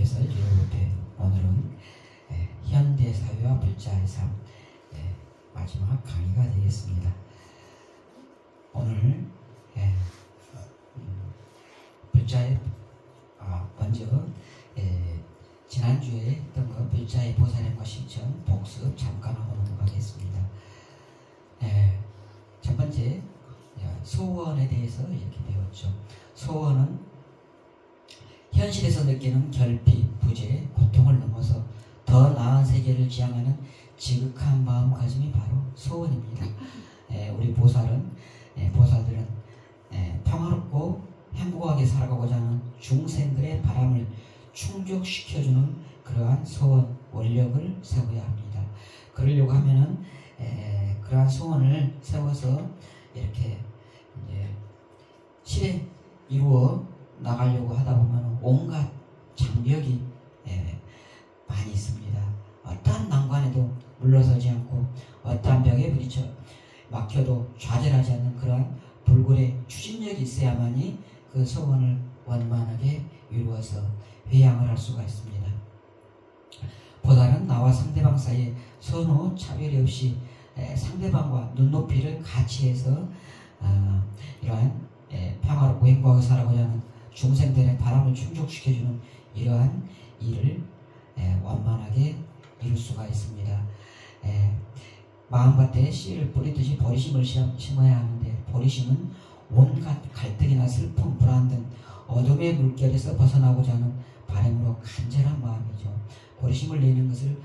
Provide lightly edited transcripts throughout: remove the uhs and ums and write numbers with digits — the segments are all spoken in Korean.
개설 1회 오늘은 현대사회와 불자의 삶 마지막 강의가 되겠습니다. 오늘 불자의 먼저 지난주에 했던 거 불자의 보살행과 실천 복습 잠깐 하고 넘어가겠습니다. 첫 번째 소원에 대해서 이렇게 배웠죠. 소원은 현실에서 느끼는 결핍, 부재, 고통을 넘어서 더 나은 세계를 지향하는 지극한 마음가짐이 바로 소원입니다. 우리 보살들은 평화롭고 행복하게 살아가고자 하는 중생들의 바람을 충족시켜주는 그러한 소원, 원력을 세워야 합니다. 그러려고 하면은 그러한 소원을 세워서 이렇게 이제 실행 이루어 나가려고 하다 보면 온갖 장벽이 많이 있습니다. 어떠한 난관에도 물러서지 않고 어떠한 벽에 부딪혀 막혀도 좌절하지 않는 그러한 불굴의 추진력이 있어야만이 그 소원을 원만하게 이루어서 회양을 할 수가 있습니다. 보살은 나와 상대방 사이에 선후 차별이 없이 상대방과 눈높이를 같이 해서 이러한 평화롭고 행복하게 살아가고자 하는 중생들의 바람을 충족시켜주는 이러한 일을 원만하게 이룰 수가 있습니다. 마음밭에 씨를 뿌리듯이 보리심을 심어야 하는데 보리심은 온갖 갈등이나 슬픔, 불안 등 어둠의 물결에서 벗어나고자 하는 바람으로 간절한 마음이죠. 보리심을 내는 것을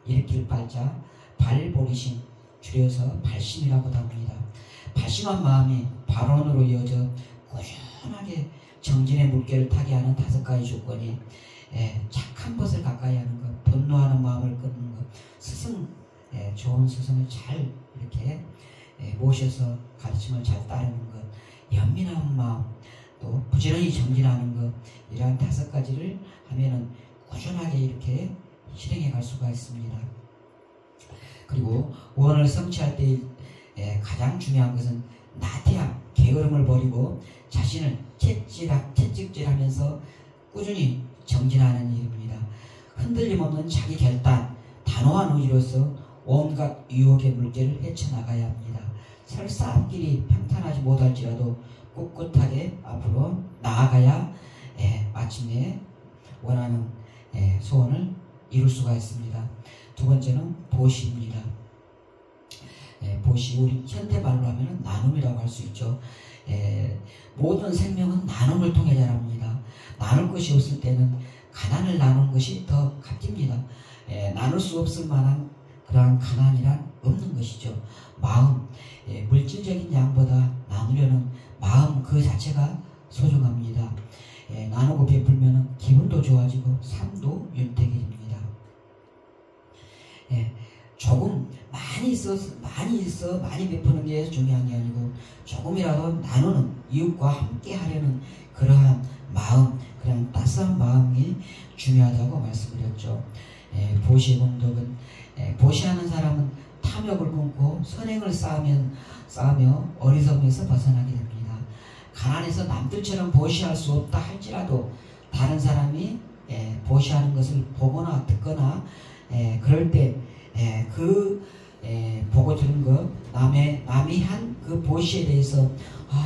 일으킬 발자 발보리심, 줄여서 발심이라고도 합니다. 발심한 마음이 발언으로 이어져 꾸준하게 정진의 물결을 타게 하는 5가지 조건이 착한 것을 가까이 하는 것, 분노하는 마음을 끊는 것, 스승, 좋은 스승을 잘 이렇게 모셔서 가르침을 잘 따르는 것, 연민한 마음, 또 부지런히 정진하는 것, 이러한 5가지를 하면은 꾸준하게 이렇게 실행해 갈 수가 있습니다. 그리고 원을 성취할 때 가장 중요한 것은 나태함, 게으름을 버리고 자신을 채찍질하면서 꾸준히 정진하는 일입니다. 흔들림 없는 자기 결단, 단호한 의지로서 온갖 유혹의 물결을 헤쳐나가야 합니다. 설사 앞길이 평탄하지 못할지라도 꿋꿋하게 앞으로 나아가야 마침내 원하는 소원을 이룰 수가 있습니다. 두 번째는 보시입니다. 보시, 우리 현대말로 하면 나눔이라고 할 수 있죠. 모든 생명은 나눔을 통해 자랍니다. 나눌 것이 없을 때는 가난을 나누는 것이 더 값집니다. 나눌 수 없을 만한 그러한 가난이란 없는 것이죠. 마음, 물질적인 양보다 나누려는 마음 그 자체가 소중합니다. 나누고 베풀면 기분도 좋아지고 삶도 윤택해집니다. 조금 많이 있어 많이 베푸는 게 중요한 게 아니고 조금이라도 나누는, 이웃과 함께 하려는 그러한 마음, 그런 따스한 마음이 중요하다고 말씀드렸죠. 보시의 공덕은 보시하는 사람은 탐욕을 끊고 선행을 쌓으며 어리석음에서 벗어나게 됩니다. 가난해서 남들처럼 보시할 수 없다 할지라도 다른 사람이 보시하는 것을 보거나 듣거나 그럴 때 보고 들은 거, 남이 한 그 보시에 대해서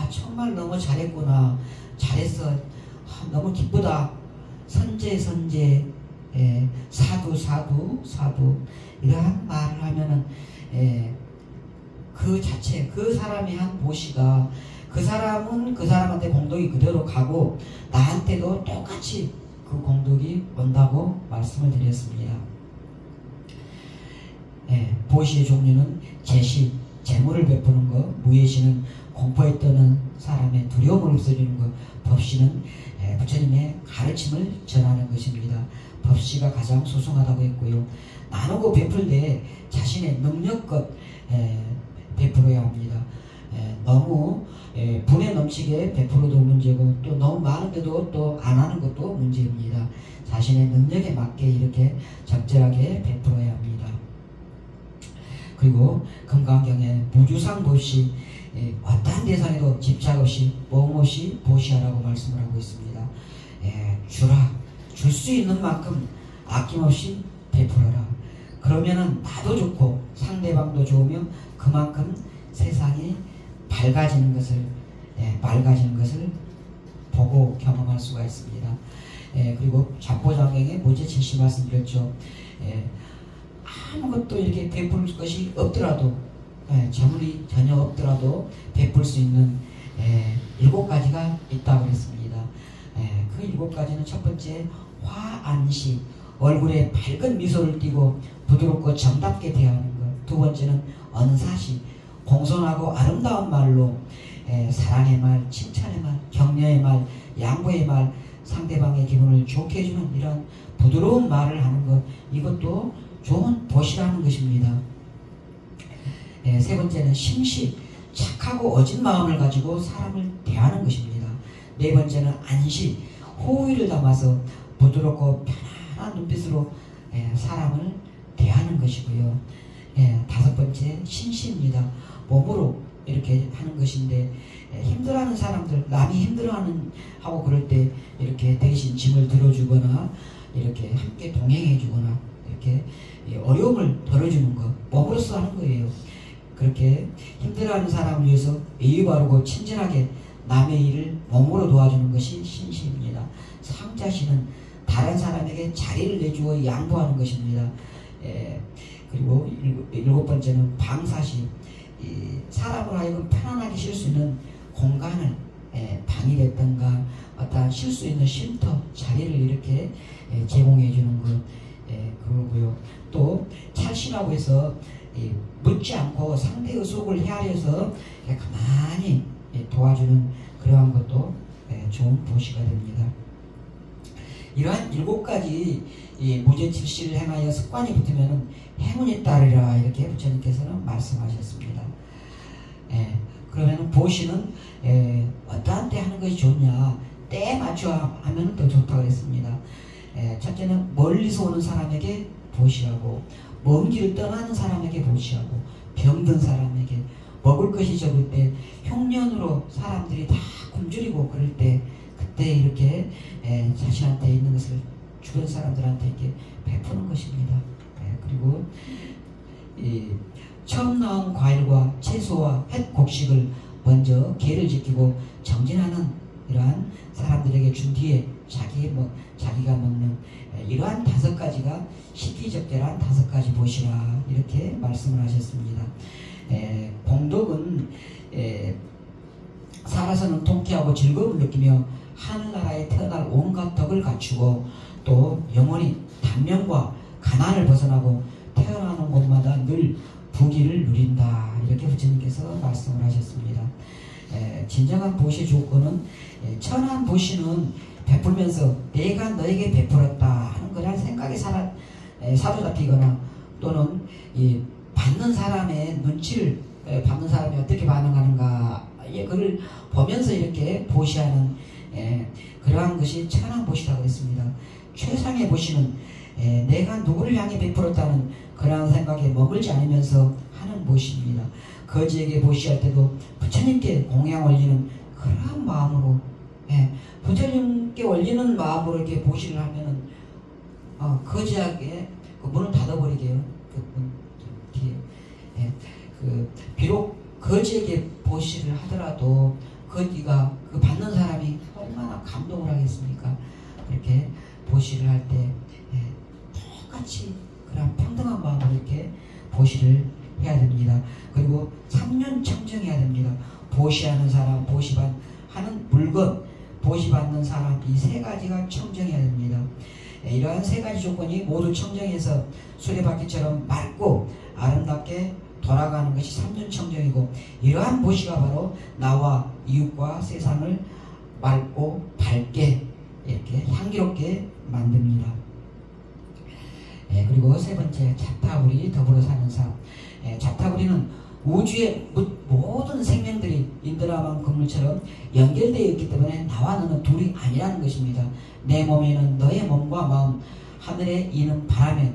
정말 너무 잘했구나, 잘했어, 너무 기쁘다, 선제, 사두 이러한 말을 하면은 그 자체, 그 사람이 한 보시가 그 사람은 그 사람한테 공덕이 그대로 가고 나한테도 똑같이 그 공덕이 온다고 말씀을 드렸습니다. 보시의 종류는 제시, 재물을 베푸는 것, 무예시는 공포에 떠는 사람의 두려움을 없애주는 것, 법시는 부처님의 가르침을 전하는 것입니다. 법시가 가장 소중하다고 했고요. 나누고 베풀 때 자신의 능력껏 베풀어야 합니다. 너무 분에 넘치게 베풀어도 문제고 또 너무 많은데도 또 안 하는 것도 문제입니다. 자신의 능력에 맞게 이렇게 적절하게 베풀어야 합니다. 그리고 건강경에 무주상 보시, 어떠한 대상에도 집착 없이 모험 없이 보시하라고 말씀을 하고 있습니다. 주라, 줄 수 있는 만큼 아낌없이 베풀어라. 그러면은 나도 좋고 상대방도 좋으며 그만큼 세상이 밝아지는 것을 보고 경험할 수가 있습니다. 그리고 잡보장경에 모제 70 말씀드렸죠. 아무것도 이렇게 베풀 것이 없더라도, 재물이 전혀 없더라도 베풀 수 있는 7가지가 있다고 그랬습니다. 그 7가지는 첫 번째 화안시, 얼굴에 밝은 미소를 띠고 부드럽고 정답게 대하는 것. 두 번째는 언사시, 공손하고 아름다운 말로 사랑의 말, 칭찬의 말, 격려의 말, 양보의 말, 상대방의 기분을 좋게 해주는 이런 부드러운 말을 하는 것, 이것도 좋은 보시라는 것입니다. 세 번째는 심시, 착하고 어진 마음을 가지고 사람을 대하는 것입니다. 네 번째는 안시, 호의를 담아서 부드럽고 편안한 눈빛으로 사람을 대하는 것이고요. 다섯 번째 신시입니다. 몸으로 이렇게 하는 것인데, 힘들어하는 사람들, 남이 힘들어하는 하고 그럴 때 이렇게 대신 짐을 들어주거나 이렇게 함께 동행해주거나 이렇게 어려움을 덜어주는 것, 몸으로써 하는 거예요. 그렇게 힘들어하는 사람을 위해서 예의 바르고 친절하게 남의 일을 몸으로 도와주는 것이 신시입니다. 상자시는 다른 사람에게 자리를 내주어 양보하는 것입니다. 그리고 일곱 번째는 방사시, 사람을 하여금 편안하게 쉴 수 있는 공간을, 방이 됐던가 어떤 쉴 수 있는 쉼터, 자리를 이렇게 제공해 주는 것, 그거고요. 또 찰신하고 해서 묻지 않고 상대의 속을 헤아려서 가만히 도와주는 그러한 것도 좋은 보시가 됩니다. 이러한 7가지 무죄칠시를 행하여 습관이 붙으면 행운이 따르리라, 이렇게 부처님께서는 말씀하셨습니다. 그러면 보시는 어떠한 때 하는 것이 좋냐, 때에 맞춰 하면 더 좋다고 그랬습니다. 첫째는 멀리서 오는 사람에게 보시하고, 먼 길을 떠나는 사람에게 보시하고, 병든 사람에게, 먹을 것이 적을 때, 흉년으로 사람들이 다 굶주리고 그럴 때, 그때 이렇게 자신한테 있는 것을 주변 사람들한테 이렇게 베푸는 것입니다. 그리고 처음 나온 과일과 채소와 햇 곡식을 먼저 계를 지키고 정진하는 이러한 사람들에게 준 뒤에 자기가 먹는 이러한 5가지가 식기적절한 5가지 보시라, 이렇게 말씀을 하셨습니다. 공덕은 살아서는 통쾌하고 즐거움을 느끼며 하늘나라에 태어날 온갖 덕을 갖추고, 또 영원히 단명과 가난을 벗어나고 태어나는 곳마다 늘 부귀를 누린다, 이렇게 부처님께서 말씀을 하셨습니다. 진정한 보시의 조건은, 천한 보시는 베풀면서 내가 너에게 베풀었다 하는 그런 생각에 사로잡히거나, 또는 받는 사람의 눈치를, 받는 사람이 어떻게 반응하는가, 그걸 보면서 이렇게 보시하는 그러한 것이 천한 보시라고 했습니다. 최상의 보시는 내가 누구를 향해 베풀었다는 그러한 생각에 머물지 않으면서 하는 보시입니다. 거지에게 보시할 때도 부처님께 공양 올리는 그러한 마음으로, 부처님께 올리는 마음으로 이렇게 보시를 하면은 거지에게 그 문을 닫아버리게요. 그 문 뒤에. 비록 거지에게 보시를 하더라도 거지가, 그 받는 사람이 얼마나 감동을 하겠습니까? 그렇게 보시를 할 때 똑같이 그런 평등한 마음으로 이렇게 보시를 해야 됩니다. 그리고 3년 청정해야 됩니다. 보시하는 사람, 보시하는 물건, 보시받는 사람, 이 3가지가 청정해야 됩니다. 이러한 3가지 조건이 모두 청정해서 수레바퀴처럼 맑고 아름답게 돌아가는 것이 3년 청정이고, 이러한 보시가 바로 나와 이웃과 세상을 맑고 밝게 이렇게 향기롭게 만듭니다. 그리고 세 번째, 자타우리, 더불어 사는 삶. 자타우리는 우주의 모든 생명들이 인드라만 건물처럼 연결되어 있기 때문에 나와 너는 둘이 아니라는 것입니다. 내 몸에는 너의 몸과 마음, 하늘에 이는 바람에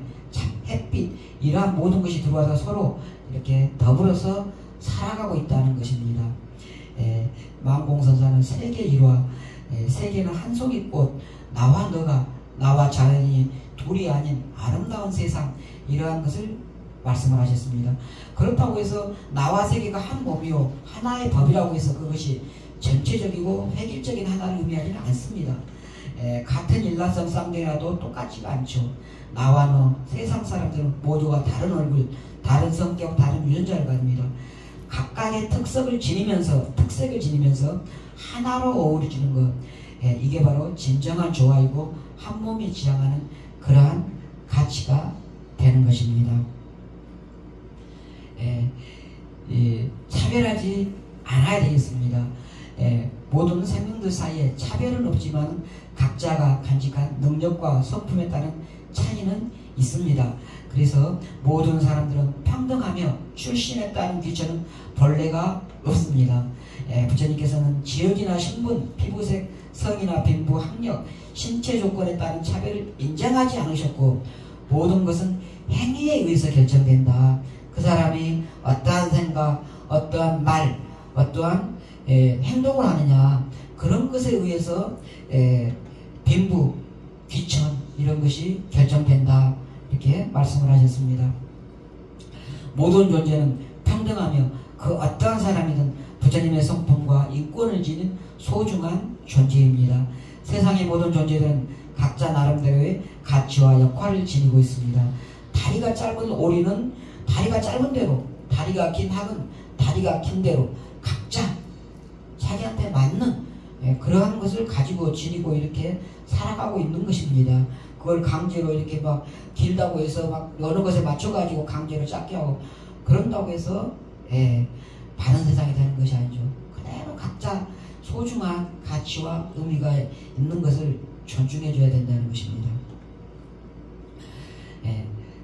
햇빛, 이러한 모든 것이 들어와서 서로 이렇게 더불어서 살아가고 있다는 것입니다. 마음공선사는 세계 일화, 세계는 한 송이 꽃, 나와 너가 나와 자연이 둘이 아닌 아름다운 세상, 이러한 것을 말씀을 하셨습니다. 그렇다고 해서 나와 세계가 한 몸이요 하나의 법이라고 해서 그것이 전체적이고 획일적인 하나를 의미하지는 않습니다. 같은 일란성 쌍둥이라도 똑같지가 않죠. 나와 너, 세상 사람들은 모두가 다른 얼굴, 다른 성격, 다른 유전자를 가집니다. 각각의 특색을 지니면서 하나로 어우러지는 것, 이게 바로 진정한 조화이고 한 몸이 지향하는 그러한 가치가 되는 것입니다. 차별하지 않아야 되겠습니다. 모든 생명들 사이에 차별은 없지만 각자가 간직한 능력과 성품에 따른 차이는 있습니다. 그래서 모든 사람들은 평등하며 출신에 따른 귀천은 벌레가 없습니다. 부처님께서는 지역이나 신분, 피부색, 성이나 빈부, 학력, 신체 조건에 따른 차별을 인정하지 않으셨고 모든 것은 행위에 의해서 결정된다. 그 사람이 어떠한 생각, 어떠한 말, 어떠한 행동을 하느냐, 그런 것에 의해서 빈부, 귀천 이런 것이 결정된다, 이렇게 말씀을 하셨습니다. 모든 존재는 평등하며 그 어떠한 사람이든 부처님의 성품과 인권을 지닌 소중한 존재입니다. 세상의 모든 존재들은 각자 나름대로의 가치와 역할을 지니고 있습니다. 다리가 짧은 오리는 다리가 짧은 대로, 다리가 긴 학은 다리가 긴 대로 각자 자기한테 맞는 그러한 것을 가지고 지니고 이렇게 살아가고 있는 것입니다. 그걸 강제로 이렇게 막 길다고 해서 막 어느 것에 맞춰가지고 강제로 짧게 하고 그런다고 해서 바른 세상이 되는 것이 아니죠. 그대로 각자 소중한 가치와 의미가 있는 것을 존중해 줘야 된다는 것입니다.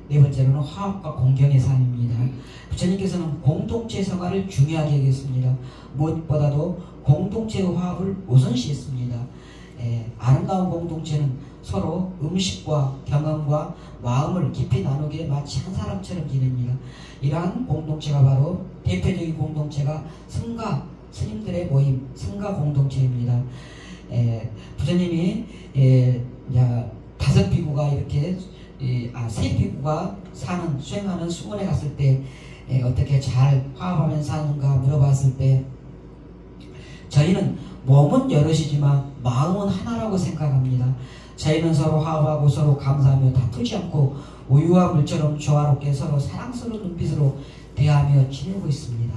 네 번째로는 화합과 공경의 삶입니다. 부처님께서는 공동체 생활을 중요하게 여겼습니다. 무엇보다도 공동체의 화합을 우선시했습니다. 아름다운 공동체는 서로 음식과 경험과 마음을 깊이 나누기에 마치 한 사람처럼 지냅니다. 이러한 공동체가 바로 대표적인 공동체가 승가 스님들의 모임, 승가 공동체입니다. 부처님이 다섯 비구가 이렇게 세 비구가 수행하는 수문에 갔을 때 어떻게 잘 화합하면서 사는가 물어봤을 때 저희는 몸은 여럿이지만 마음은 하나라고 생각합니다. 저희는 서로 화합하고 서로 감사하며 다투지 않고 우유와 물처럼 조화롭게 서로 사랑스러운 눈빛으로 대하며 지내고 있습니다.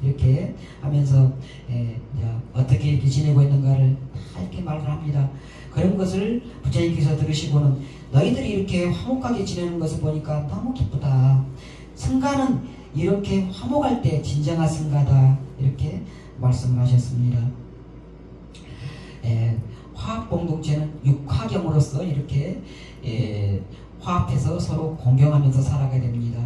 이렇게 하면서 어떻게 이렇게 지내고 있는가를 다 이렇게 말을 합니다. 그런 것을 부처님께서 들으시고는 너희들이 이렇게 화목하게 지내는 것을 보니까 너무 기쁘다. 승가는 이렇게 화목할 때 진정한 승가다. 이렇게 말씀을 하셨습니다. 화합 공동체는 육화경으로서 이렇게 화합해서 서로 공경하면서 살아가야 됩니다.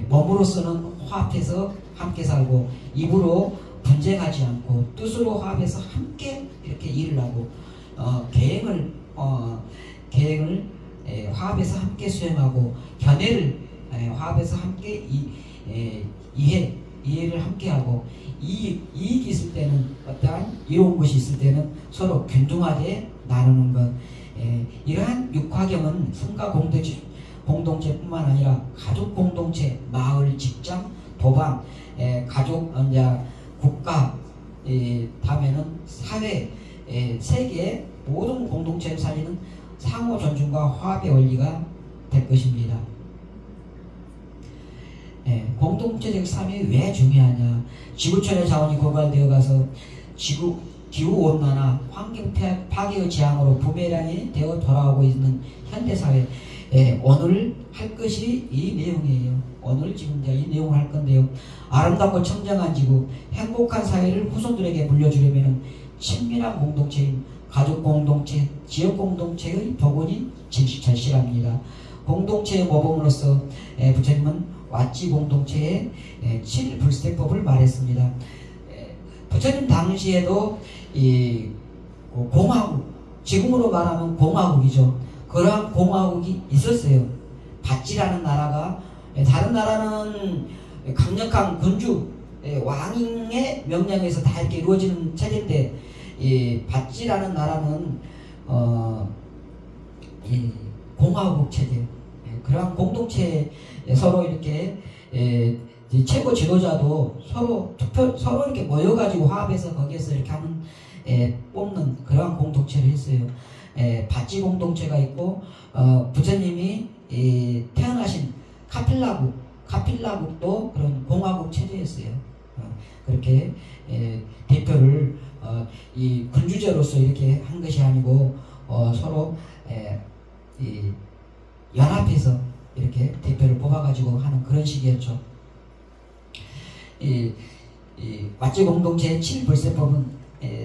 몸으로서는 화합해서 함께 살고 입으로 분쟁하지 않고 뜻으로 화합해서 함께 이렇게 일을 하고 계획을 화합해서 함께 수행하고 견해를 화합해서 함께 이해를 함께 하고 이익이 있을 때는 어떠한 이로운 것이 있을 때는 서로 균등하게 나누는 것. 이러한 육화경은 성가 공동체뿐만 아니라 가족 공동체, 마을, 직장, 도방, 가족, 국가, 다음에는 사회, 세계 모든 공동체를 살리는 상호 존중과 화합의 원리가 될 것입니다. 공동체적 삶이 왜 중요하냐? 지구촌의 자원이 고갈되어 가서 기후온난화, 환경 파괴의 재앙으로 부메랑이 되어 돌아오고 있는 현대사회, 오늘 할 것이 이 내용이에요. 오늘 지금 이 내용을 할 건데요. 아름답고 청정한 지구, 행복한 사회를 후손들에게 물려주려면 친밀한 공동체인 가족 공동체, 지역 공동체의 복원이 절실합니다. 공동체의 모범으로서 부처님은 왓지 공동체의 7불세법을 말했습니다. 부처님 당시에도 이 공화국, 지금으로 말하면 공화국이죠. 그러한 공화국이 있었어요. 밧지라는 나라가, 다른 나라는 강력한 군주, 왕의 명령에서 다 이렇게 이루어지는 체제인데 이 밧지라는 나라는 이 공화국 체제, 그러한 공동체 서로 이렇게 최고 지도자도 서로 이렇게 모여가지고 화합해서 거기에서 이렇게 하는 뽑는 그러한 공동체를 했어요. 바찌 공동체가 있고 부처님이 태어나신 카필라국도 그런 공화국 체제였어요. 그렇게 대표를 이 군주제로서 이렇게 한 것이 아니고 서로 연합해서 이렇게 대표를 뽑아가지고 하는 그런 식이었죠. 이 왓지 공동체의 7불세법은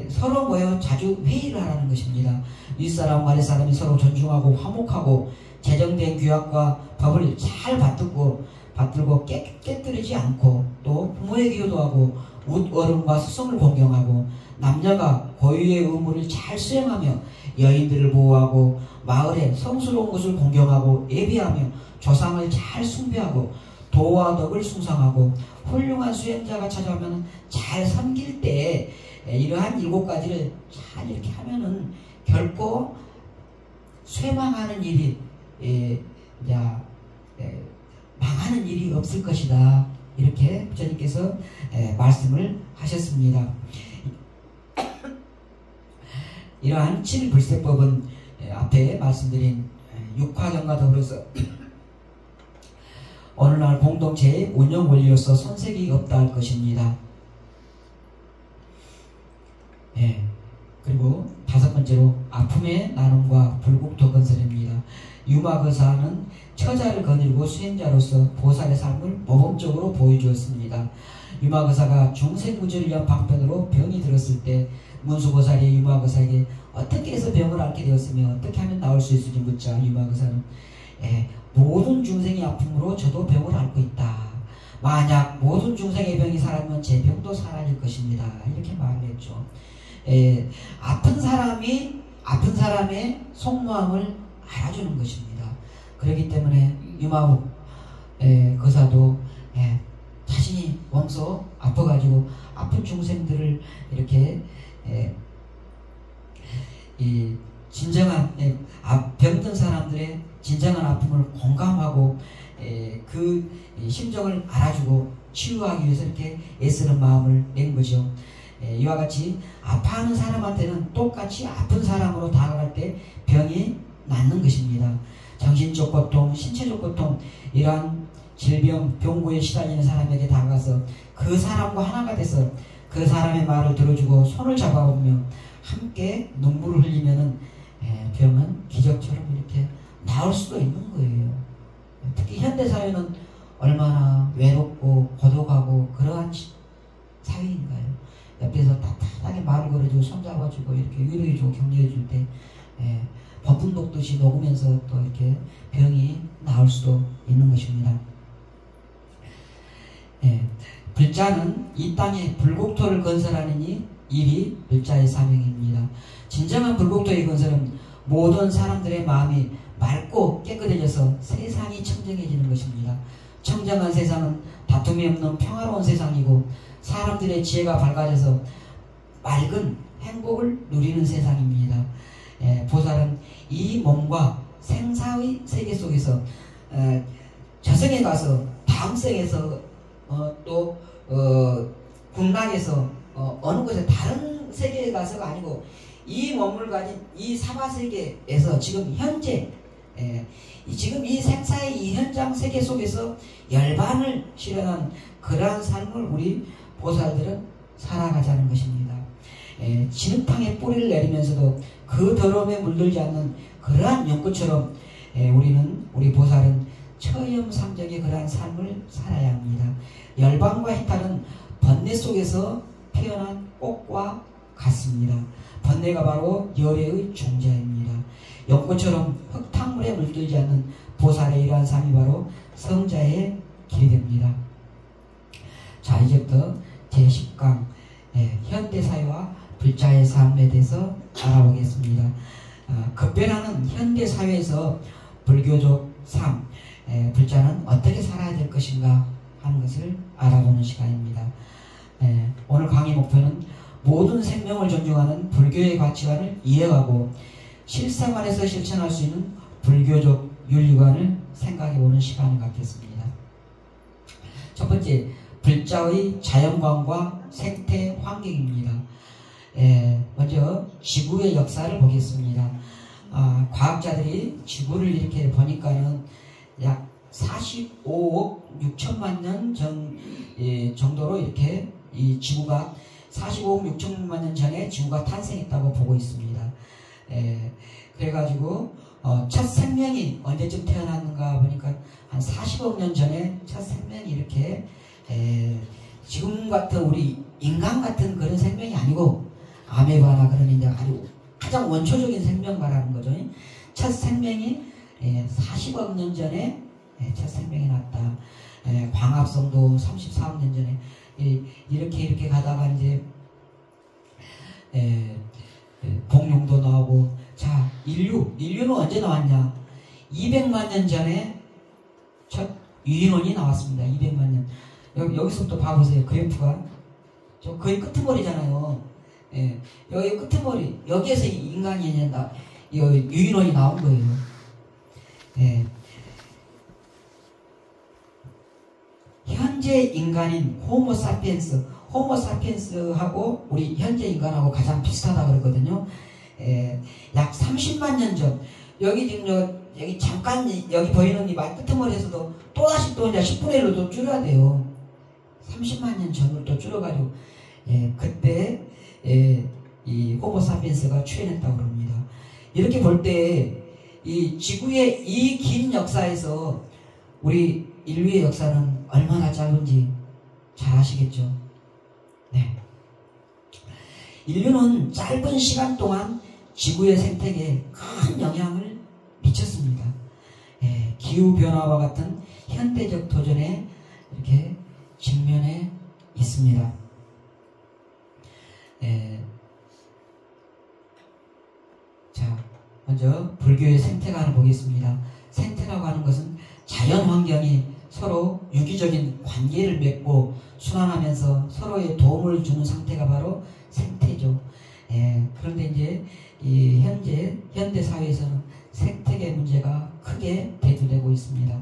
서로 모여 자주 회의를 하라는 것입니다. 윗사람 아랫사람이 서로 존중하고 화목하고 제정된 규약과 법을 잘 받들고 깨뜨리지 않고 또 부모에게 효도하고 어른과 스승을 공경하고 남녀가 고유의 의무를 잘 수행하며 여인들을 보호하고 마을에 성스러운 것을 공경하고 예비하며 조상을 잘 숭배하고 도와 덕을 숭상하고 훌륭한 수행자가 찾아오면 잘 섬길 때 이러한 7가지를 잘 이렇게 하면은 결코 쇠망하는 일이 망하는 일이 없을 것이다. 이렇게 부처님께서 말씀을 하셨습니다. 이러한 7불세법은 앞에 말씀드린 육화경과 더불어서 오늘날 공동체의 운영 원리로서 손색이 없다 할 것입니다. 그리고 5번째로 아픔의 나눔과 불국토 건설입니다. 유마거사는 처자를 거느리고 수행자로서 보살의 삶을 모범적으로 보여주었습니다. 유마거사가 중생구제를 위한 방편으로 병이 들었을 때 문수보살이 유마거사에게 어떻게 해서 병을 앓게 되었으며 어떻게 하면 나을 수 있을지 묻자 유마거사는 모든 중생의 아픔으로 저도 병을 앓고 있다. 만약 모든 중생의 병이 사라지면 제 병도 사라질 것입니다. 이렇게 말을 했죠. 아픈 사람의 속마음을 알아주는 것입니다. 그렇기 때문에 유마국 거사도 자신이 원소 아파가지고 아픈 중생들을 이렇게 이 진정한 병든 사람들의 진정한 아픔을 공감하고 그 심정을 알아주고 치유하기 위해서 이렇게 애쓰는 마음을 낸 거죠. 이와 같이 아파하는 사람한테는 똑같이 아픈 사람으로 다가갈 때 병이 낫는 것입니다. 정신적 고통, 신체적 고통, 이러한 질병, 병고에 시달리는 사람에게 다가가서 그 사람과 하나가 돼서 그 사람의 말을 들어주고 손을 잡아보며 함께 눈물을 흘리면은 병은 기적처럼 이렇게 나을 수도 있는 거예요. 특히 현대사회는 얼마나 외롭고 고독하고 그러한 사회인가요? 옆에서 따뜻하게 말을 걸어주고 손잡아주고 이렇게 위로해주고 격려해줄 때 버분 녹듯이 녹으면서 또 이렇게 병이 나을 수도 있는 것입니다. 불자는 이 땅에 불국토를 건설하느니 일이 불자의 사명입니다. 진정한 불국토의 건설은 모든 사람들의 마음이 맑고 깨끗해져서 세상이 청정해지는 것입니다. 청정한 세상은 다툼이 없는 평화로운 세상이고 사람들의 지혜가 밝아져서 맑은 행복을 누리는 세상입니다. 보살은 이 몸과 생사의 세계 속에서 저승에 가서 다음 생에서 또 극락에서 어느 곳에 다른 세계에 가서가 아니고 이 몸을 가진 이 사바세계에서 지금 현재 지금 이 생사의 이 현장 세계 속에서 열반을 실현한 그러한 삶을 우리 보살들은 살아가자는 것입니다. 진흙탕에 뿌리를 내리면서도 그 더러움에 물들지 않는 그러한 연꽃처럼 우리 보살은 처염상정의 그러한 삶을 살아야 합니다. 열반과 해탈은 번뇌 속에서 피어난 꽃과 같습니다. 번뇌가 바로 열애의 종자입니다. 연꽃처럼 흙탕물에 물들지 않는 보살의 이러한 삶이 바로 성자의 길이 됩니다. 자, 이제부터 제10강 현대사회와 불자의 삶에 대해서 알아보겠습니다. 급변하는 현대사회에서 불교적 삶, 불자는 어떻게 살아야 될 것인가 하는 것을 알아보는 시간입니다. 오늘 강의 목표는 모든 생명을 존중하는 불교의 가치관을 이해하고 실생활에서 실천할 수 있는 불교적 윤리관을 생각해보는 시간을 갖겠습니다. 첫 번째, 불자의 자연광과 생태 환경입니다. 먼저 지구의 역사를 보겠습니다. 과학자들이 지구를 이렇게 보니까는 약 45억 6천만 년 정도로 이렇게 이 지구가 45억 6천만 년 전에 지구가 탄생했다고 보고 있습니다. 그래가지고 첫 생명이 언제쯤 태어났는가 보니까 한 40억 년 전에 첫 생명이 이렇게 지금 같은 우리 인간 같은 그런 생명이 아니고 아메바나 그런 이제 아주 가장 원초적인 생명 말하는 거죠. 첫 생명이 40억 년 전에 첫 생명이 났다. 광합성도 34억 년 전에 이렇게 가다가 이제 공룡도 나오고, 자, 인류는 언제 나왔냐? 200만 년 전에 첫 유인원이 나왔습니다. 200만 년. 여기서부터 봐보세요. 그래프가 저 거의 끄트머리잖아요. 여기 끄트머리, 여기에서 인간이 유인원이 나온 거예요. 현재 인간인 호모사피엔스하고 우리 현재 인간하고 가장 비슷하다 그러거든요. 약 30만 년 전, 여기 지금 여기 잠깐 여기 보이는 이 끄트머리에서도 또다시 또 이제 10분의 1로 또 줄여야 돼요. 30만 년 전으로 또 줄여가지고 그때 이 호모사피엔스가 출현했다고 합니다. 이렇게 볼 때 이 지구의 이 긴 역사에서 우리 인류의 역사는 얼마나 짧은지 잘 아시겠죠? 네. 인류는 짧은 시간 동안 지구의 생태계에 큰 영향을 미쳤습니다. 기후변화와 같은 현대적 도전에 이렇게 직면해 있습니다. 자, 먼저 불교의 생태관을 보겠습니다. 생태라고 하는 것은 자연 환경이 서로 유기적인 관계를 맺고 순환하면서 서로의 도움을 주는 상태가 바로 생태죠. 그런데 이제 이 현대 사회에서는 생태계 문제가 크게 대두되고 있습니다.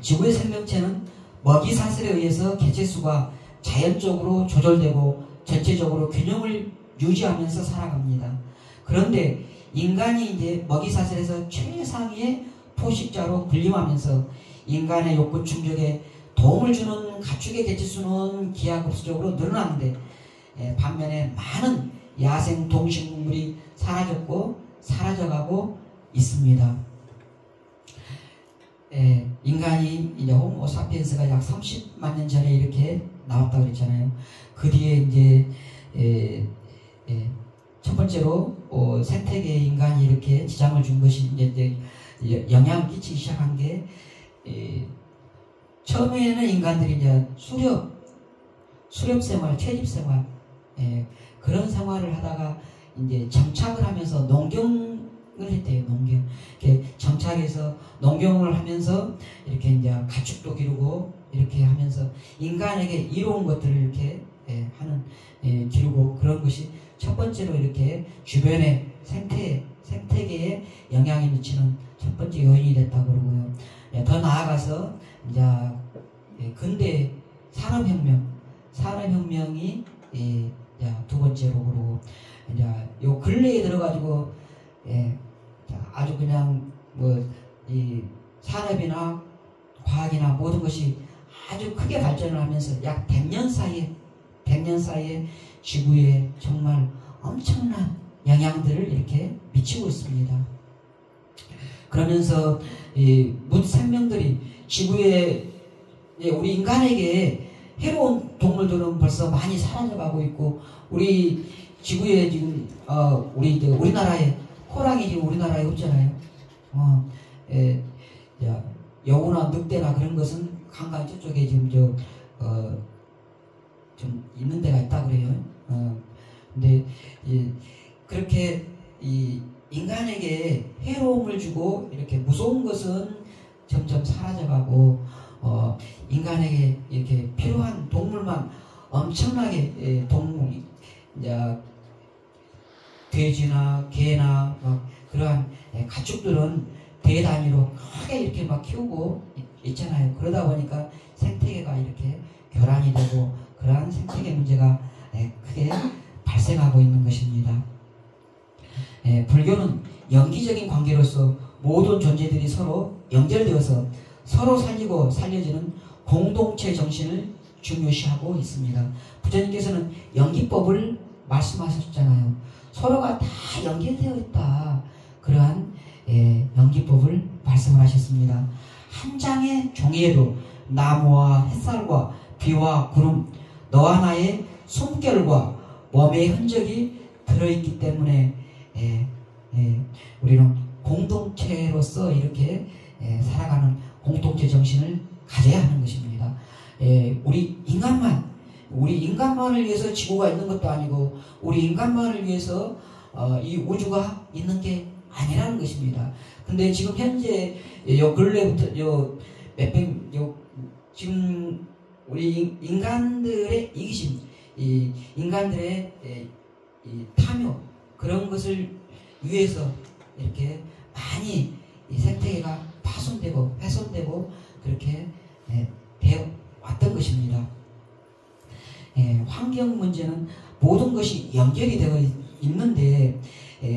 지구의 생명체는 먹이 사슬에 의해서 개체수가 자연적으로 조절되고 전체적으로 균형을 유지하면서 살아갑니다. 그런데 인간이 이제 먹이 사슬에서 최상위의 포식자로 군림하면서 인간의 욕구 충족에 도움을 주는 가축의 개체수는 기하급수적으로 늘어나는데, 반면에 많은 야생 동식물이 사라져가고 있습니다. 인간이 이제 호모사피엔스가 약 30만 년 전에 이렇게 나왔다고 그랬잖아요. 그 뒤에 이제 첫 번째로 생태계에 인간이 이렇게 지장을 준 것이 이제 영향을 끼치기 시작한 게, 처음에는 인간들이 이제 수렵 생활, 채집 생활, 그런 생활을 하다가 이제 정착을 하면서 농경을 했대요. 농경. 이렇게 정착해서 농경을 하면서 이렇게 이제 가축도 기르고 이렇게 하면서 인간에게 이로운 것들을 이렇게 기르고, 그런 것이 첫 번째로 이렇게 주변의 생태계에 영향을 미치는 첫 번째 요인이 됐다고 그러고요. 더 나아가서 이제 근대 산업혁명이 두 번째로 그러고, 이제 요 근래에 들어가지고 아주 그냥 이 산업이나 과학이나 모든 것이 아주 크게 발전을 하면서 약 100년 사이에 지구에 정말 엄청난 영향들을 이렇게 미치고 있습니다. 그러면서 문 생명들이 지구에, 우리 인간에게 해로운 동물들은 벌써 많이 사라져가고 있고, 우리 지구에 지금 우리나라에 호랑이 지금 우리나라에 없잖아요. 여우나 늑대나 그런 것은 강가 저쪽에 지금 좀 있는 데가 있다 그래요. 근데 그렇게 이 인간에게 해로움을 주고 이렇게 무서운 것은 점점 사라져가고, 인간에게 이렇게 필요한 동물만 엄청나게 동물, 돼지나 개나 막 그러한 가축들은 대단위로 크게 이렇게 막 키우고 있잖아요. 그러다 보니까 생태계가 이렇게 교란이 되고 그러한 생태계 문제가 크게 발생하고 있는 것입니다. 불교는 영기적인 관계로서 모든 존재들이 서로 연결되어서 서로 살리고 살려지는 공동체 정신을 중요시하고 있습니다. 부처님께서는 연기법을 말씀하셨잖아요. 서로가 다 연결되어 있다. 그러한 연기법을 말씀을 하셨습니다. 한 장의 종이에도 나무와 햇살과 비와 구름, 너와 나의 숨결과 몸의 흔적이 들어있기 때문에 우리는 공동체로서 이렇게 살아가는 공동체 정신을 가져야 하는 것입니다. 우리 인간만을 위해서 지구가 있는 것도 아니고 우리 인간만을 위해서 이 우주가 있는 게 아니라는 것입니다. 근데 지금 현재 요 근래부터 지금 우리 인간들의 이기심, 인간들의 이 탐욕 그런 것을 위해서 이렇게 많이 이 생태계가 파손되고 훼손되고 그렇게 되어 왔던 것입니다. 환경 문제는 모든 것이 연결이 되어 있는데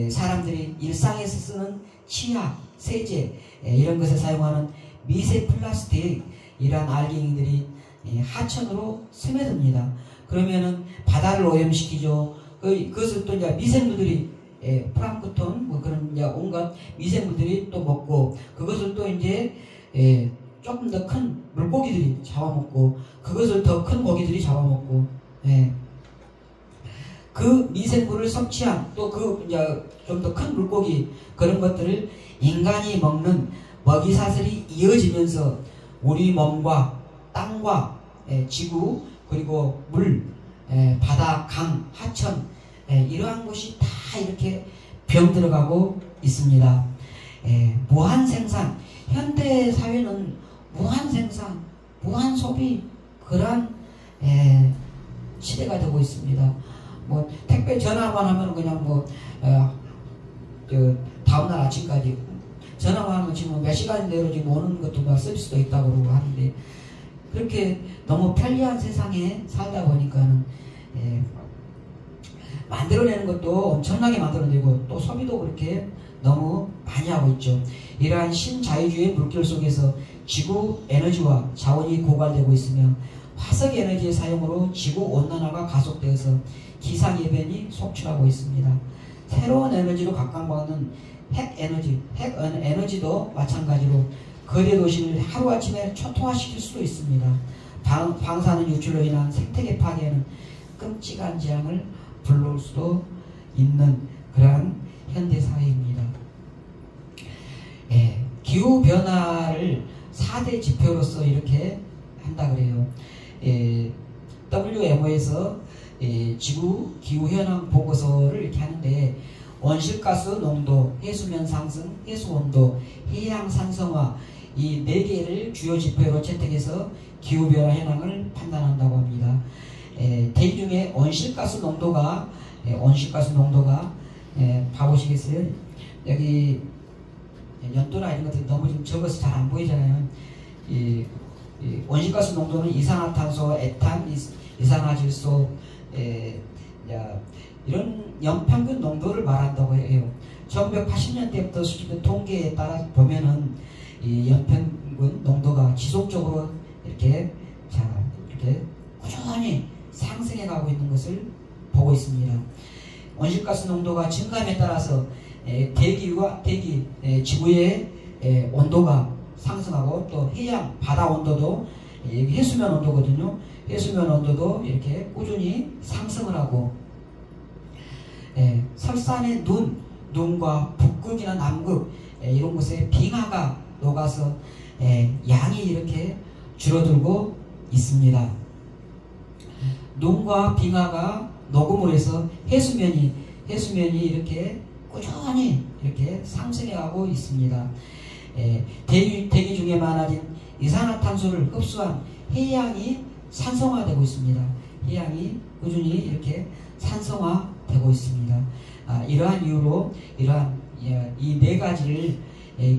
사람들이 일상에서 쓰는 치약, 세제 이런 것을 사용하는 미세 플라스틱 이러한 알갱이들이 하천으로 스며듭니다. 그러면은 바다를 오염시키죠. 그것을 또 이제 미생물들이 플랑크톤 뭐 그런 이제 온갖 미생물들이 또 먹고 그것을 또 이제 조금 더 큰 물고기들이 잡아먹고 그것을 더 큰 고기들이 잡아먹고 그 미생물을 섭취한 또 그 이제 좀 더 큰 물고기 그런 것들을 인간이 먹는 먹이사슬이 이어지면서 우리 몸과 땅과 지구 그리고 물, 바다, 강, 하천 이러한 것이 다 이렇게 병들어가고 있습니다. 무한 생산, 현대 사회는 무한 생산, 무한 소비 그러한 시대가 되고 있습니다. 뭐 택배 전화만 하면 그냥 뭐 다음날 아침까지 전화만 하면 지금 몇 시간 내로 지금 오는 것도 막 서비스도 있다고 하는데 그렇게 너무 편리한 세상에 살다 보니까는 만들어내는 것도 엄청나게 만들어내고 또 소비도 그렇게 너무 많이 하고 있죠. 이러한 신자유주의 물결 속에서 지구 에너지와 자원이 고갈되고 있으며 화석 에너지의 사용으로 지구 온난화가 가속되어서 기상이변이 속출하고 있습니다. 새로운 에너지로 각광받는 핵 에너지도 마찬가지로 거대 도시를 하루아침에 초토화시킬 수도 있습니다. 방사능 유출로 인한 생태계 파괴는 끔찍한 재앙을 불러올 수도 있는 그러한 현대사회입니다. 기후변화를 4대 지표로서 이렇게 한다 그래요. WMO에서 지구 기후현황 보고서를 이렇게 하는데 온실가스 농도, 해수면 상승, 해수온도, 해양 산성화 이 4개를 주요 지표로 채택해서 기후변화 현황을 판단한다고 합니다. 대기 중에 온실가스 농도가 봐보시겠어요? 여기 연도나 이런 것들이 너무 좀 적어서 잘 안 보이잖아요. 이 온실가스 농도는 이산화탄소, 에탄, 이산화질소, 이런 연평균 농도를 말한다고 해요. 1980년대부터 수집된 통계에 따라 보면은 이 연평균 농도가 지속적으로 이렇게 꾸준히 상승해 가고 있는 것을 보고 있습니다. 온실가스 농도가 증감에 따라서 지구의 온도가 상승하고 또 해양 바다 온도도 해수면 온도거든요. 해수면 온도도 이렇게 꾸준히 상승을 하고 설산의 눈과 북극이나 남극 이런 곳에 빙하가 녹아서 양이 이렇게 줄어들고 있습니다. 눈과 빙하가 녹음을 해서 해수면이 이렇게 꾸준히 이렇게 상승해 가고 있습니다. 대기 중에 많아진 이산화탄소를 흡수한 해양이 산성화되고 있습니다. 해양이 꾸준히 이렇게 산성화되고 있습니다. 이러한 이유로 이 4가지를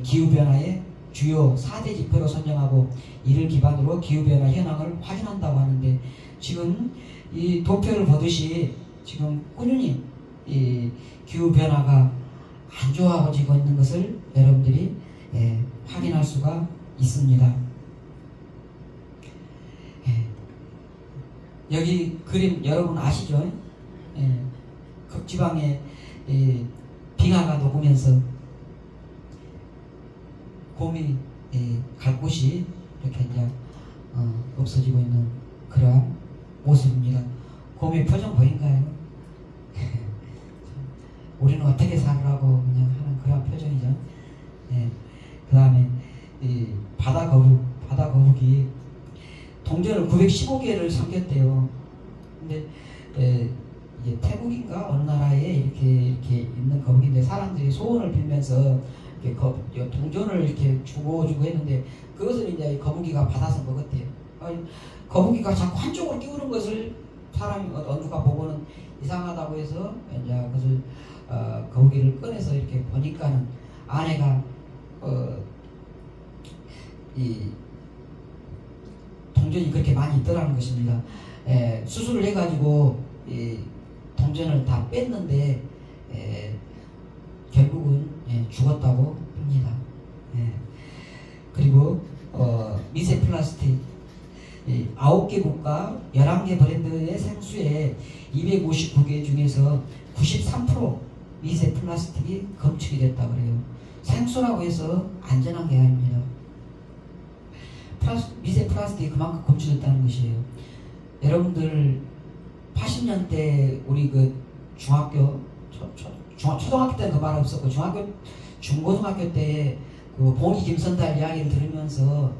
기후변화의 주요 4대 지표로 선정하고 이를 기반으로 기후변화 현황을 확인한다고 하는데, 지금 이 도표를 보듯이 지금 꾸준히 이 기후변화가 안 좋아지고 있는 것을 여러분들이 확인할 수가 있습니다. 여기 그림 여러분 아시죠? 극지방에 빙하가 녹으면서 곰이 갈 곳이 이렇게 이제 없어지고 있는 그러한 모습입니다. 곰의 표정 보인가요? 우리는 어떻게 살으라고 그냥 하는 그런 표정이죠. 그 다음에 바다 거북이 동전을 915개를 삼켰대요. 근데 이제 태국인가 어느 나라에 이렇게 있는 거북인데, 사람들이 소원을 빌면서 이렇게 동전을 이렇게 주고 했는데, 그것을 이제 거북이가 받아서 먹었대요. 거북이가 자꾸 한쪽으로 끼우는 것을 사람이 누가 보고는 이상하다고 해서 이제 그것을 거북이를 꺼내서 이렇게 보니까는 아내가 이 동전이 그렇게 많이 있더라는 것입니다. 수술을 해가지고 동전을 다 뺐는데 결국은 죽었다고 합니다. 그리고 미세 플라스틱 9개 국가 11개 브랜드의 생수에 259개 중에서 93% 미세 플라스틱이 검출이 됐다 그래요. 생수라고 해서 안전한 게 아닙니다. 미세 플라스틱이 그만큼 검출됐다는 것이에요. 여러분들 80년대 우리 그 중학교 초등학교 때는 그 말 없었고 중고등학교 때 그 봉이 김선달 이야기를 들으면서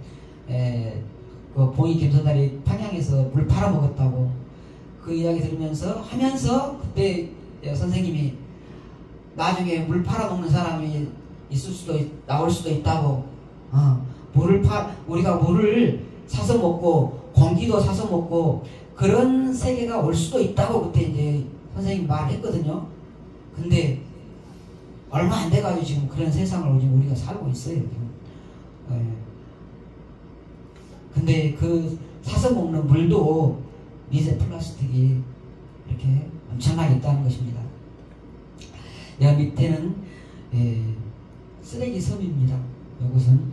그 봉이 김선달이 평양에서 물 팔아먹었다고 그 이야기 들으면서 하면서, 그때 선생님이 나중에 물 팔아먹는 사람이 나올 수도 있다고, 우리가 물을 사서 먹고 공기도 사서 먹고 그런 세계가 올 수도 있다고 그때 이제 선생님이 말했거든요. 근데 얼마 안 돼가지고 지금 그런 세상을 지금 우리가 살고 있어요. 지금. 근데 그 사서 먹는 물도 미세 플라스틱이 이렇게 엄청나게 있다는 것입니다. 여기 밑에는 쓰레기 섬입니다. 이것은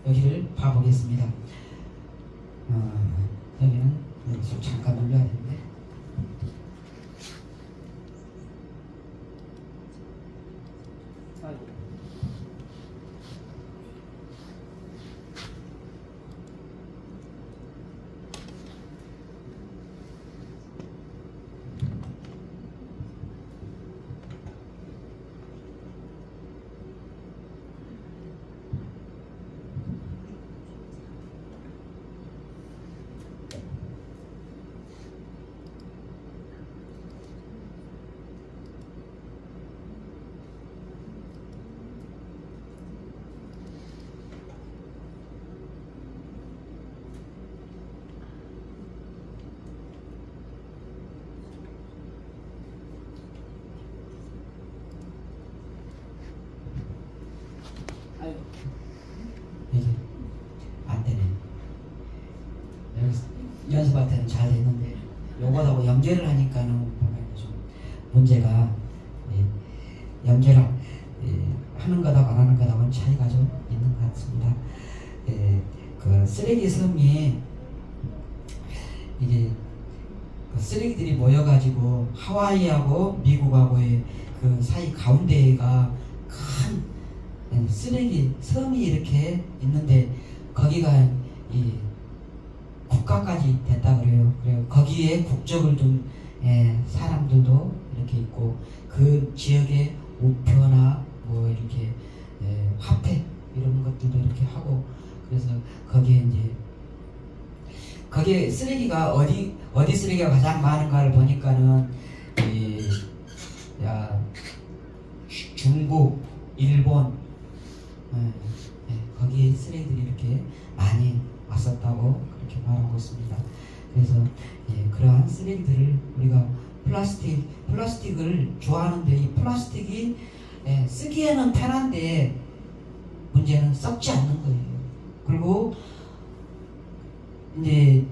여기를 봐보겠습니다. 여기는 잠깐 올려야 되는데, 이게 안 되네. 연습할 때는 잘 됐는데 요거하고 연결을 하니까는 좀 문제가, 연결을 하는 거하고 안 하는 거하고는 차이가 좀 있는 것 같습니다. 그 쓰레기 섬이 이게 그 쓰레기들이 모여가지고 하와이하고 미국하고의 그 사이 가운데가 큰 쓰레기 섬이 이렇게 있는데, 거기가 이 국가까지 됐다 그래요. 그리고 거기에 국적을 둔 사람들도 이렇게 있고, 그 지역의 우표나 뭐 이렇게 화폐 이런 것들도 이렇게 하고, 그래서 거기에 쓰레기가 어디 쓰레기가 가장 많은가를 보니까는 중국, 일본, 거기에 쓰레기들이 이렇게 많이 왔었다고 그렇게 말하고 있습니다. 그래서 그러한 쓰레기들을 우리가 플라스틱을 좋아하는데, 이 플라스틱이 쓰기에는 편한데 문제는 썩지 않는 거예요. 그리고 이제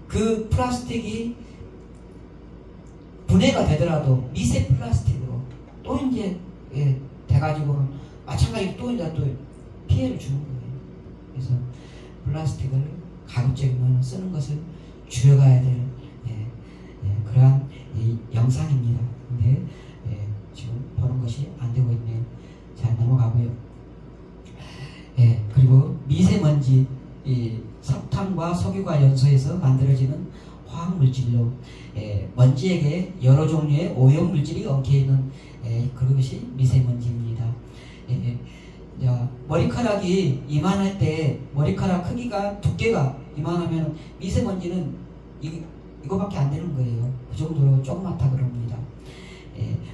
그 플라스틱이 분해가 되더라도 미세 플라스틱으로 또 이제 돼가지고는 마찬가지로 또 이제 또 피해를 주는 거예요. 그래서 플라스틱을 가급적이면 쓰는 것을 줄여가야 될 그러한 영상입니다. 근데 지금 보는 것이 안 되고 있네요. 자, 넘어가고요. 그리고 미세먼지, 석탄과 석유가 연소해서 만들어지는 화학물질로 먼지에게 여러 종류의 오염물질이 엉켜있는 그것이 미세먼지입니다. 머리카락이 이만할 때 머리카락 크기가 두께가 이만하면 미세먼지는 이거밖에 안 되는 거예요. 그 정도로 조그맣다 그럽니다.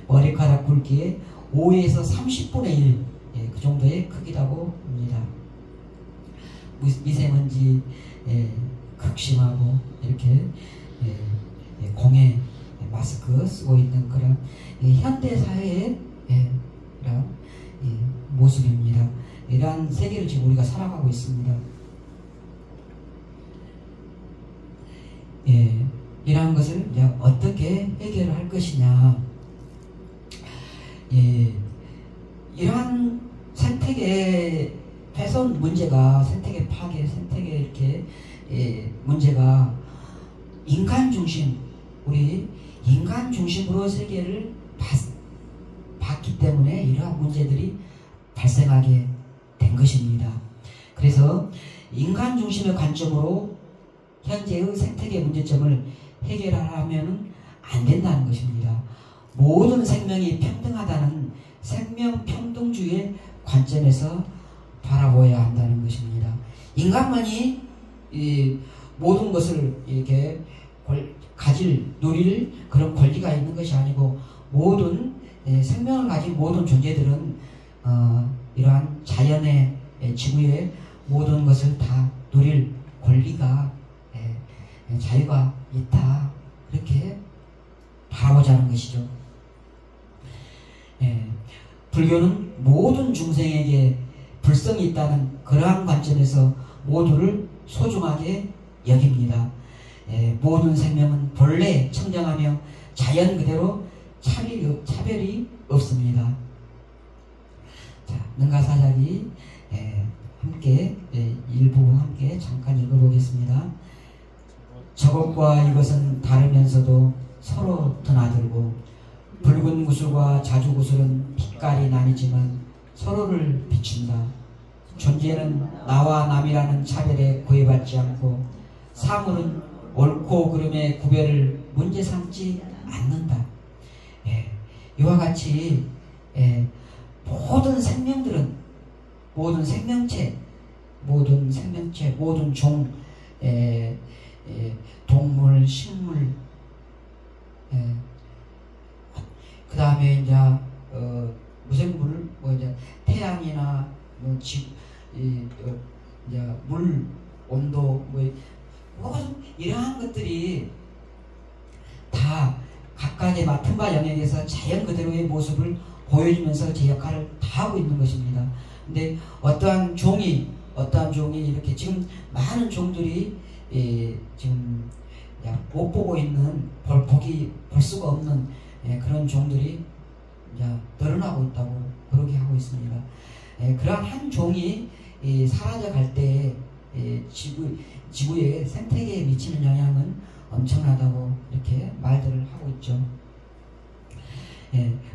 머리카락 굵기의 5에서 30분의 1 그 정도의 크기라고 합니다. 미세먼지 극심하고 이렇게 공해 마스크 쓰고 있는 그런 현대 사회의 그런 모습입니다. 이러한 세계를 지금 우리가 살아가고 있습니다. 이러한 것을 이제 어떻게 해결을 할 것이냐. 이러한 생태계 훼손 문제가, 생태계 파괴, 생태계 이렇게 문제가 인간 중심, 우리 인간 중심으로 세계를 봤기 때문에 이러한 문제들이 발생하게 된 것입니다. 그래서 인간 중심의 관점으로 현재의 생태계 문제점을 해결하려면 안 된다는 것입니다. 모든 생명이 평등하다는 생명평등주의의 관점에서 바라보아야 한다는 것입니다. 인간만이 모든 것을 이렇게 누릴 그런 권리가 있는 것이 아니고 모든 생명을 가진 모든 존재들은 이러한 자연의 지구의 모든 것을 다 누릴 권리가 자유가 있다. 그렇게 바라보자는 것이죠. 불교는 모든 중생에게 불성이 있다는 그러한 관점에서 모두를 소중하게 여깁니다. 모든 생명은 본래 청정하며 자연 그대로 차별이 없습니다. 자, 능가사자기 함께 일부 함께 잠깐 읽어보겠습니다. 저것과 이것은 다르면서도 서로 드나들고 붉은 구슬과 자주 구슬은 빛깔이 나뉘지만 서로를 비춘다. 존재는 나와 남이라는 차별에 구애받지 않고 사물은 옳고 그름의 구별을 문제 삼지 않는다. 이와 같이 모든 생명들은 모든 생명체 모든 종 동물, 식물 그 다음에 이제 무생물 이제 태양이나 이제 물 온도 모든 이러한 것들이 다 각각의 맡은 바 영역에서 자연 그대로의 모습을 보여주면서 제 역할을 다 하고 있는 것입니다. 근데 어떠한 종이 이렇게 지금 많은 종들이 지금 못 보고 있는 볼 수가 없는 그런 종들이 이제 늘어나고 있다고 그렇게 하고 있습니다. 그러한 한 종이 사라져 갈 때 지구의 생태계에 미치는 영향은 엄청나다고 이렇게 말들을 하고 있죠.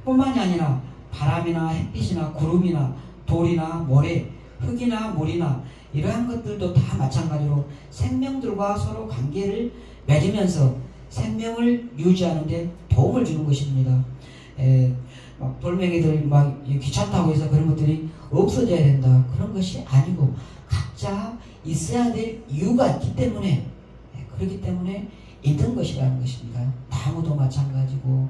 뿐만이 아니라 바람이나 햇빛이나 구름이나 돌이나 모래, 흙이나 물이나 이러한 것들도 다 마찬가지로 생명들과 서로 관계를 맺으면서 생명을 유지하는 데 도움을 주는 것입니다. 막 돌멩이들 막 귀찮다고 해서 그런 것들이 없어져야 된다. 그런 것이 아니고 각자 있어야 될 이유가 있기 때문에 그렇기 때문에 있는 것이라는 것입니다. 나무도 마찬가지고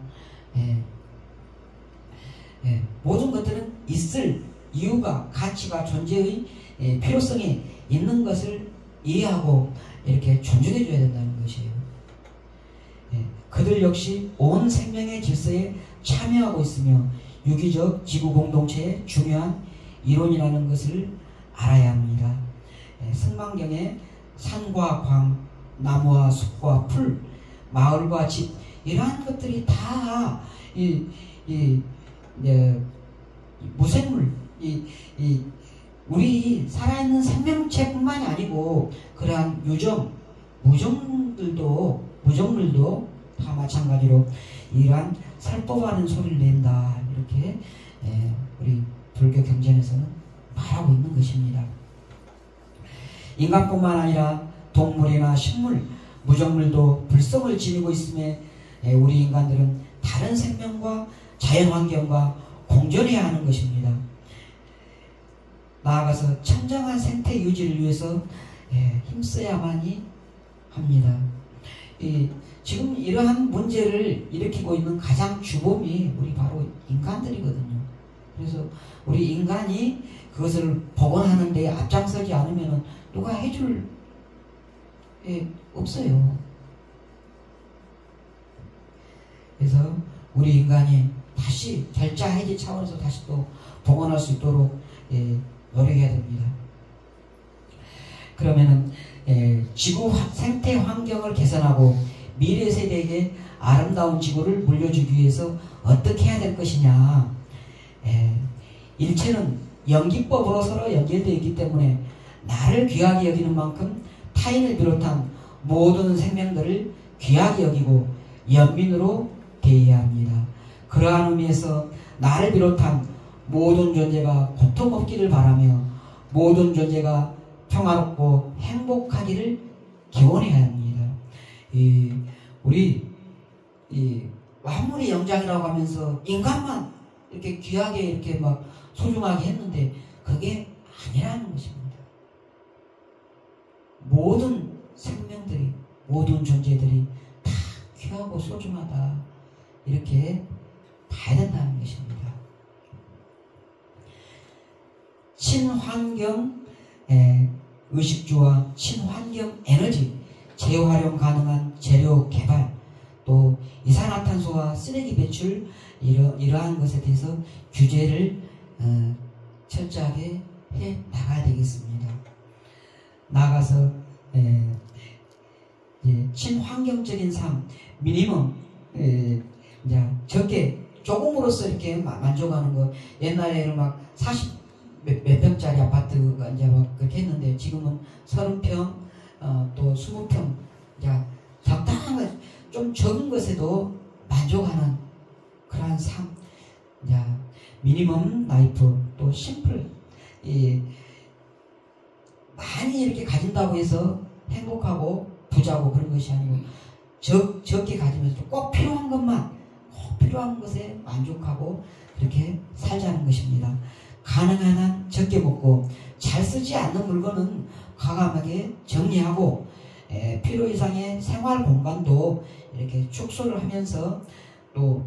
모든 것들은 있을 이유가 가치가 존재의 필요성이 있는 것을 이해하고 이렇게 존중해 줘야 된다는 것이에요. 그들 역시 온 생명의 질서에 참여하고 있으며 유기적 지구 공동체의 중요한 이론이라는 것을 알아야 합니다. 승만경에 산과 광, 나무와 숲과 풀, 마을과 집 이러한 것들이 다 무생물, 우리 살아있는 생명체뿐만이 아니고 그러한 무정물도 다 마찬가지로 이러한 살법하는 소리를 낸다, 이렇게 우리 불교 경전에서는 말하고 있는 것입니다. 인간뿐만 아니라 동물이나 식물, 무정물도 불성을 지니고 있음에 우리 인간들은 다른 생명과 자연환경과 공존해야 하는 것입니다. 나아가서 청정한 생태 유지를 위해서 힘써야만이 합니다. 지금 이러한 문제를 일으키고 있는 가장 주범이 우리 바로 인간들이거든요. 그래서 우리 인간이 그것을 복원하는 데 앞장서지 않으면 누가 해줄 없어요. 그래서 우리 인간이 다시 결자 해지 차원에서 다시 또 복원할 수 있도록 노력해야 됩니다. 그러면은 지구 생태 환경을 개선하고 미래 세대에게 아름다운 지구를 물려주기 위해서 어떻게 해야 될 것이냐. 일체는 연기법으로 서로 연결되어 있기 때문에 나를 귀하게 여기는 만큼 타인을 비롯한 모든 생명들을 귀하게 여기고 연민으로 대해야 합니다. 그러한 의미에서 나를 비롯한 모든 존재가 고통 없기를 바라며 모든 존재가 평화롭고 행복하기를 기원해야 합니다. 우리 만물의 영장이라고 하면서 인간만 이렇게 귀하게 이렇게 막 소중하게 했는데 그게 아니라는 것입니다. 모든 생명들이, 모든 존재들이 다 귀하고 소중하다, 이렇게 봐야 된다는 것입니다. 친환경 의식주와 친환경 에너지, 재활용 가능한 재료 개발, 또 이산화탄소와 쓰레기 배출, 이러한 것에 대해서 규제를 철저하게 해 나가야 되겠습니다. 나아가서 친환경적인 삶, 미니멈, 이제 적게 조금으로서 이렇게 만족하는 거. 옛날에는 막 40 몇 평짜리 아파트가 이제 막 그렇게 했는데 지금은 30평, 또 20평, 이제 적당한 것, 좀 적은 것에도 만족하는 그러한 삶, 이제 미니멈 라이프, 또 심플. 많이 이렇게 가진다고 해서 행복하고 부자고 그런 것이 아니고 적게 가지면서 꼭 필요한 것만, 꼭 필요한 것에 만족하고 그렇게 살자는 것입니다. 가능한 한 적게 먹고 잘 쓰지 않는 물건은 과감하게 정리하고 필요 이상의 생활 공간도 이렇게 축소를 하면서 또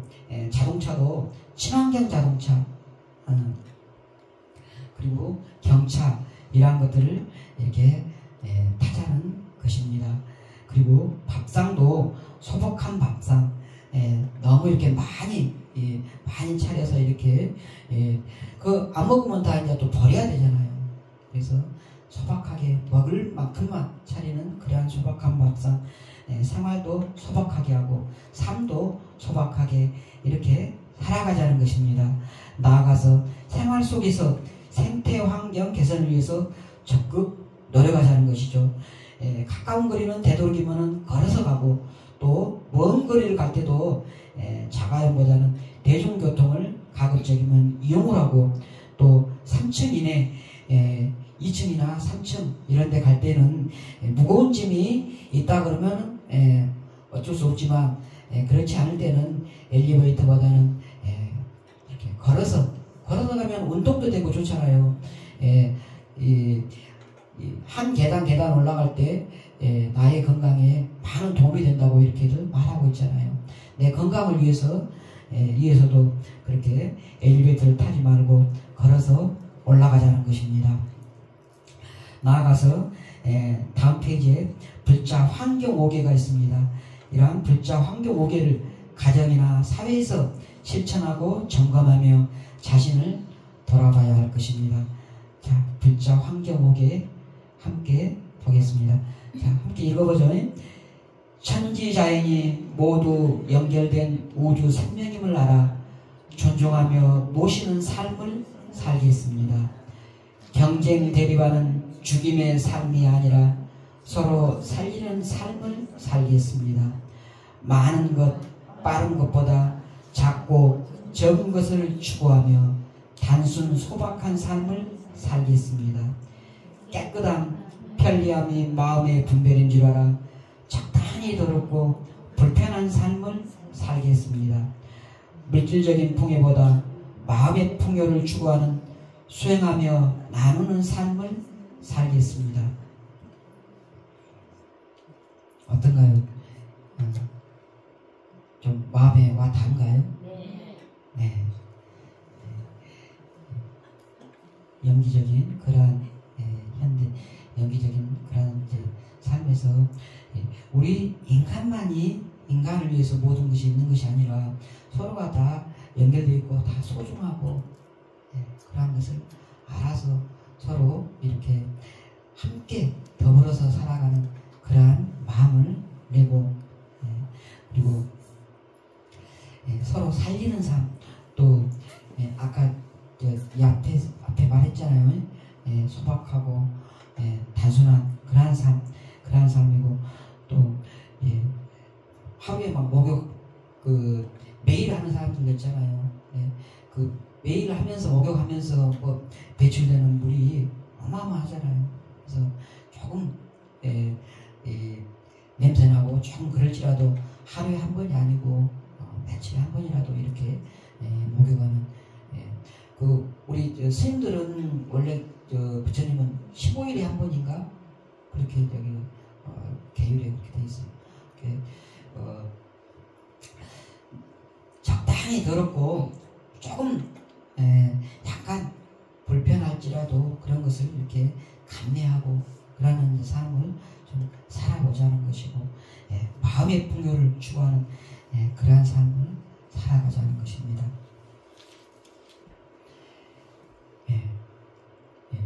자동차도 친환경 자동차, 그리고 경차, 이러한 것들을 이렇게 타자는 것입니다. 그리고 밥상도 소복한 밥상, 너무 이렇게 많이 차려서 이렇게 그 안 먹으면 다 이제 또 버려야 되잖아요. 그래서 소박하게 먹을 만큼만 차리는 그러한 소박한 밥상, 생활도 소박하게 하고 삶도 소박하게 이렇게 살아가자는 것입니다. 나아가서 생활 속에서 생태 환경 개선을 위해서 적극 노력하자는 것이죠. 가까운 거리는 되도록이면 걸어서 가고, 또 먼 거리를 갈 때도 자가용보다는 대중교통을 가급적이면 이용을 하고, 또 3층 이내 2층이나 3층 이런 데 갈 때는 무거운 짐이 있다 그러면 어쩔 수 없지만, 그렇지 않을 때는 엘리베이터보다는 이렇게 걸어서 가면 운동도 되고 좋잖아요. 한 계단 올라갈 때 나의 건강에 많은 도움이 된다고 이렇게들 말하고 있잖아요. 내 건강을 위해서도 그렇게 엘리베이터를 타지 말고 걸어서 올라가자는 것입니다. 나아가서 다음 페이지에 불자 환경 5개가 있습니다. 이러한 불자 환경 5개를 가정이나 사회에서 실천하고 점검하며 자신을 돌아봐야 할 것입니다. 자, 불자 환경옥에 함께 보겠습니다. 자, 함께 읽어보죠. 천지자연이 모두 연결된 우주 생명임을 알아 존중하며 모시는 삶을 살겠습니다. 경쟁 대립하는 죽임의 삶이 아니라 서로 살리는 삶을 살겠습니다. 많은 것, 빠른 것보다 작고 적은 것을 추구하며 단순 소박한 삶을 살겠습니다. 깨끗함, 편리함이 마음의 분별인 줄 알아 적당히 더럽고 불편한 삶을 살겠습니다. 물질적인 풍요보다 마음의 풍요를 추구하는 수행하며 나누는 삶을 살겠습니다. 어떤가요? 좀 마음에 와 닿은가요? 네. 연기적인 그러한 현대 연기적인 그러한 이제 삶에서 우리 인간만이 인간을 위해서 모든 것이 있는 것이 아니라 서로가 다 연결되어 있고 다 소중하고 그러한 것을 알아서 서로 이렇게 함께 더불어서 살아가는 그러한 마음을 내고 그리고 서로 살리는 삶 또 아까 이 앞에 말했잖아요. 소박하고 단순한 그러한 삶이고 또 하루에 막 목욕 매일 하는 사람들 있잖아요. 그 매일 하면서 목욕하면서 뭐 배출되는 물이 어마어마하잖아요. 그래서 조금 냄새나고 조금 그럴지라도 하루에 한 번이 아니고 며칠에 한 번이라도 이렇게 목욕하는 우리 스님들은 원래 부처님은 15일에 한 번인가 그렇게 계율에 그렇게 돼 있어요. 적당히 더럽고 조금 약간 불편할지라도 그런 것을 이렇게 감내하고 그러는 삶을 좀 살아보자는 것이고 마음의 풍요를 추구하는 그러한 삶을 살아가자는 것입니다.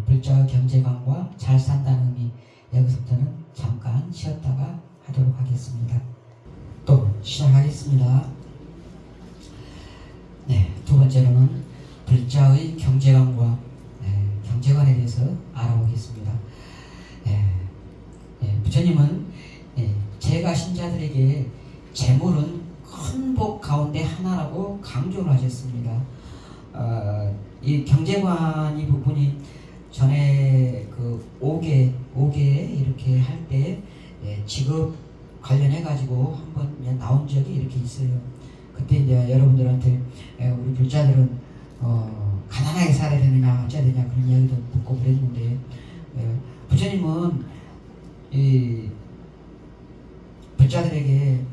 불자의 경제관과 잘 산다는 의미 여기서부터는 잠깐 쉬었다가 하도록 하겠습니다. 또 시작하겠습니다. 두 번째로는 불자의 경제관과 경제관에 대해서 알아보겠습니다. 부처님은 제가 신자들에게 재물은 큰 복 가운데 하나라고 강조를 하셨습니다. 이 경제관 이 부분이 전에 그 5개 이렇게 할 때 직업 관련해 가지고 한번 나온 적이 이렇게 있어요. 그때 이제 여러분들한테 우리 불자들은 가난하게 살아야 되느냐 어째야 되냐 그런 이야기도 듣고 그랬는데 부처님은 이 불자들에게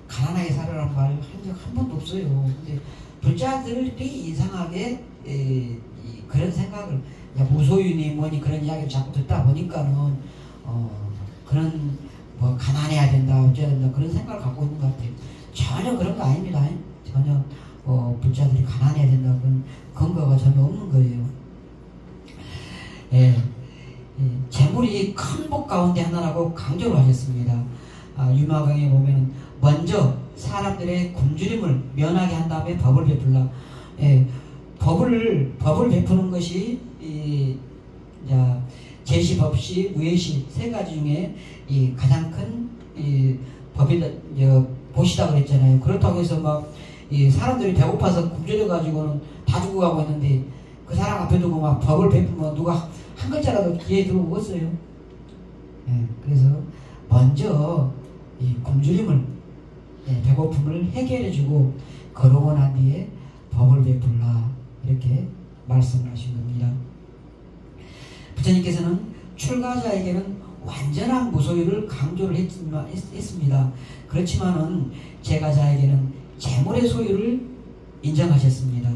가난하게 살아라는 말 한 적 한 번도 없어요. 근데 불자들이 이상하게 그런 생각을 무소유니 뭐니 그런 이야기를 자꾸 듣다 보니까는 그런 뭐 가난해야 된다 어째야 된다 그런 생각을 갖고 있는 것 같아요. 전혀 그런 거 아닙니다. 전혀 불자들이 가난해야 된다 그런 근거가 전혀 없는 거예요. 재물이 큰 복 가운데 하나라고 강조를 하셨습니다. 유마강에 보면 먼저 사람들의 굶주림을 면하게 한 다음에 법을 베풀라. 법을 베푸는 것이 제시, 법시, 무예시 세 가지 중에 가장 큰 법이 보시다 그랬잖아요. 그렇다고 해서 막 사람들이 배고파서 굶주려 가지고는 다 죽어가고 있는데 그 사람 앞에 두고 막 법을 베푸면 누가 한 글자라도 귀에 들어오겠어요. 그래서 먼저 이 굶주림을 배고픔을 해결해주고 그러고 난 뒤에 법을 베풀라 이렇게 말씀하신 겁니다. 부처님께서는 출가자에게는 완전한 무소유를 강조를 했습니다. 그렇지만은 제가자에게는 재물의 소유를 인정하셨습니다.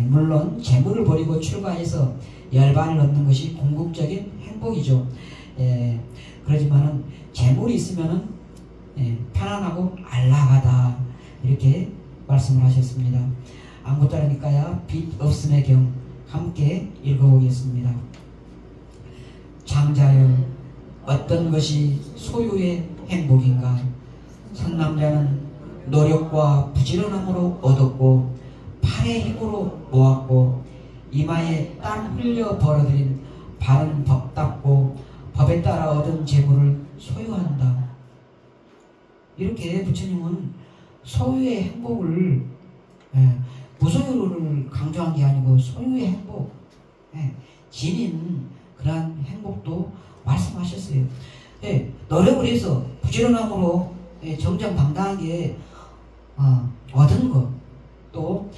물론 재물을 버리고 출가해서 열반을 얻는 것이 궁극적인 행복이죠. 그렇지만은 재물이 있으면은 편안하고 안락하다 이렇게 말씀을 하셨습니다. 안 못다르니까야 빚 없음의 경 함께 읽어보겠습니다. 장자여, 어떤 것이 소유의 행복인가? 선남자는 노력과 부지런함으로 얻었고 팔의 힘으로 모았고 이마에 땀 흘려 벌어들인 바른 법답고 법에 따라 얻은 재물을 소유한다. 이렇게 부처님은 소유의 행복을 무소유를 강조한 게 아니고 소유의 행복, 지닌 그러한 행복도 말씀하셨어요. 노력을 해서 부지런함으로 정정당당하게 얻은 것, 또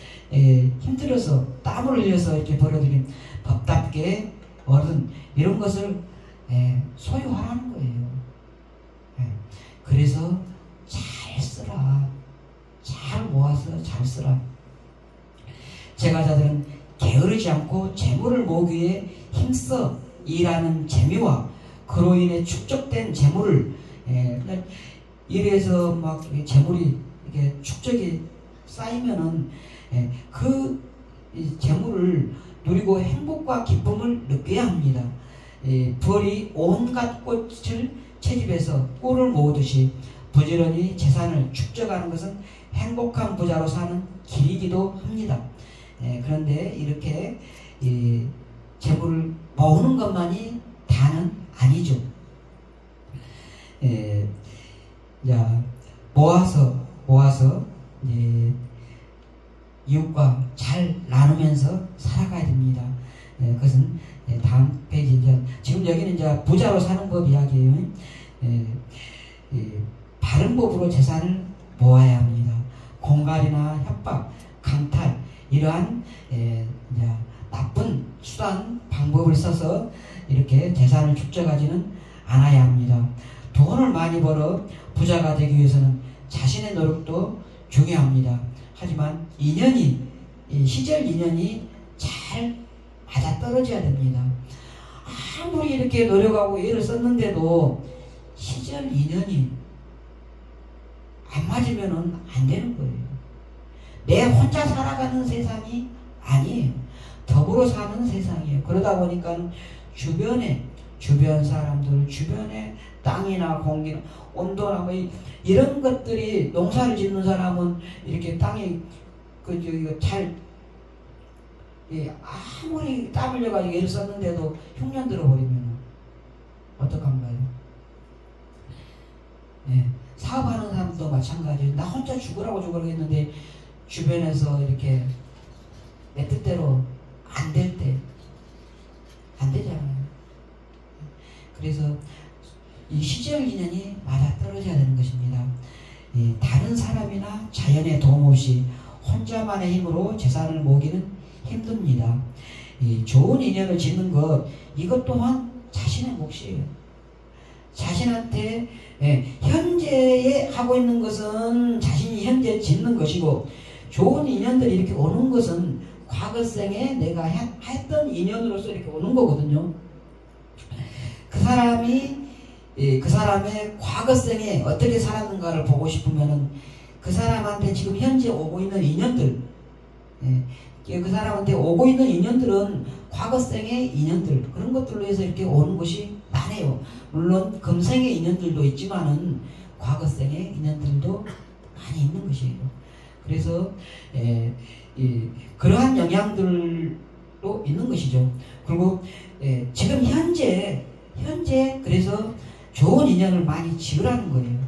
힘들어서 땀을 흘려서 이렇게 벌어들인 법답게 얻은 이런 것을 소유하라는 거예요. 그래서 잘 쓰라. 잘 모아서 잘 쓰라. 제가자들은 게으르지 않고 재물을 모으기 위해 힘써 일하는 재미와 그로 인해 축적된 재물을 이래서 막 재물이 이렇게 축적이 쌓이면은 그 재물을 누리고 행복과 기쁨을 느껴야 합니다. 벌이 온갖 꽃을 채집해서 꿀을 모으듯이 부지런히 재산을 축적하는 것은 행복한 부자로 사는 길이기도 합니다. 그런데 이렇게 재물을 모으는 것만이 다는 아니죠. 모아서 이웃과 잘 나누면서 살아가야 됩니다. 그것은 다음 페이지 지금 여기는 이제 부자로 사는 법 이야기예요. 바른 법으로 재산을 모아야 합니다. 공갈이나 협박, 강탈 이러한 나쁜 수단 방법을 써서 이렇게 재산을 축적하지는 않아야 합니다. 돈을 많이 벌어 부자가 되기 위해서는 자신의 노력도 중요합니다. 하지만 시절 인연이 잘 맞아떨어져야 됩니다. 아무리 이렇게 노력하고 애를 썼는데도 시절 인연이 안 맞으면 안 되는 거예요. 내 혼자 살아가는 세상이 아니에요. 더불어 사는 세상이에요. 그러다 보니까 주변 사람들, 주변에 땅이나 공기나 온도나 뭐 이런 것들이 농사를 짓는 사람은 이렇게 땅이 잘 아무리 땀 흘려가지고 애를 썼는데도 흉년 들어버리면 어떡한가요? 사업하는 사람도 마찬가지예요. 나 혼자 죽으라고 했는데 주변에서 이렇게 내 뜻대로 안 될 때 안 되잖아요. 그래서 이 시절 인연이 맞아떨어져야 되는 것입니다. 다른 사람이나 자연의 도움 없이 혼자만의 힘으로 재산을 모으기는 힘듭니다. 좋은 인연을 짓는 것, 이것 또한 자신의 몫이에요. 자신한테 현재에 하고 있는 것은 자신이 현재 짓는 것이고, 좋은 인연들이 이렇게 오는 것은 과거생에 내가 했던 인연으로서 이렇게 오는 거거든요. 그 사람의 과거생에 어떻게 살았는가를 보고 싶으면은 그 사람한테 지금 현재 오고 있는 인연들, 그 사람한테 오고 있는 인연들은 과거생의 인연들, 그런 것들로 해서 이렇게 오는 것이 많아요. 물론 금생의 인연들도 있지만은 과거생의 인연들도 많이 있는 것이에요. 그래서 그러한 영향들도 있는 것이죠. 그리고 지금 현재 그래서 좋은 인연을 많이 지으라는 거예요.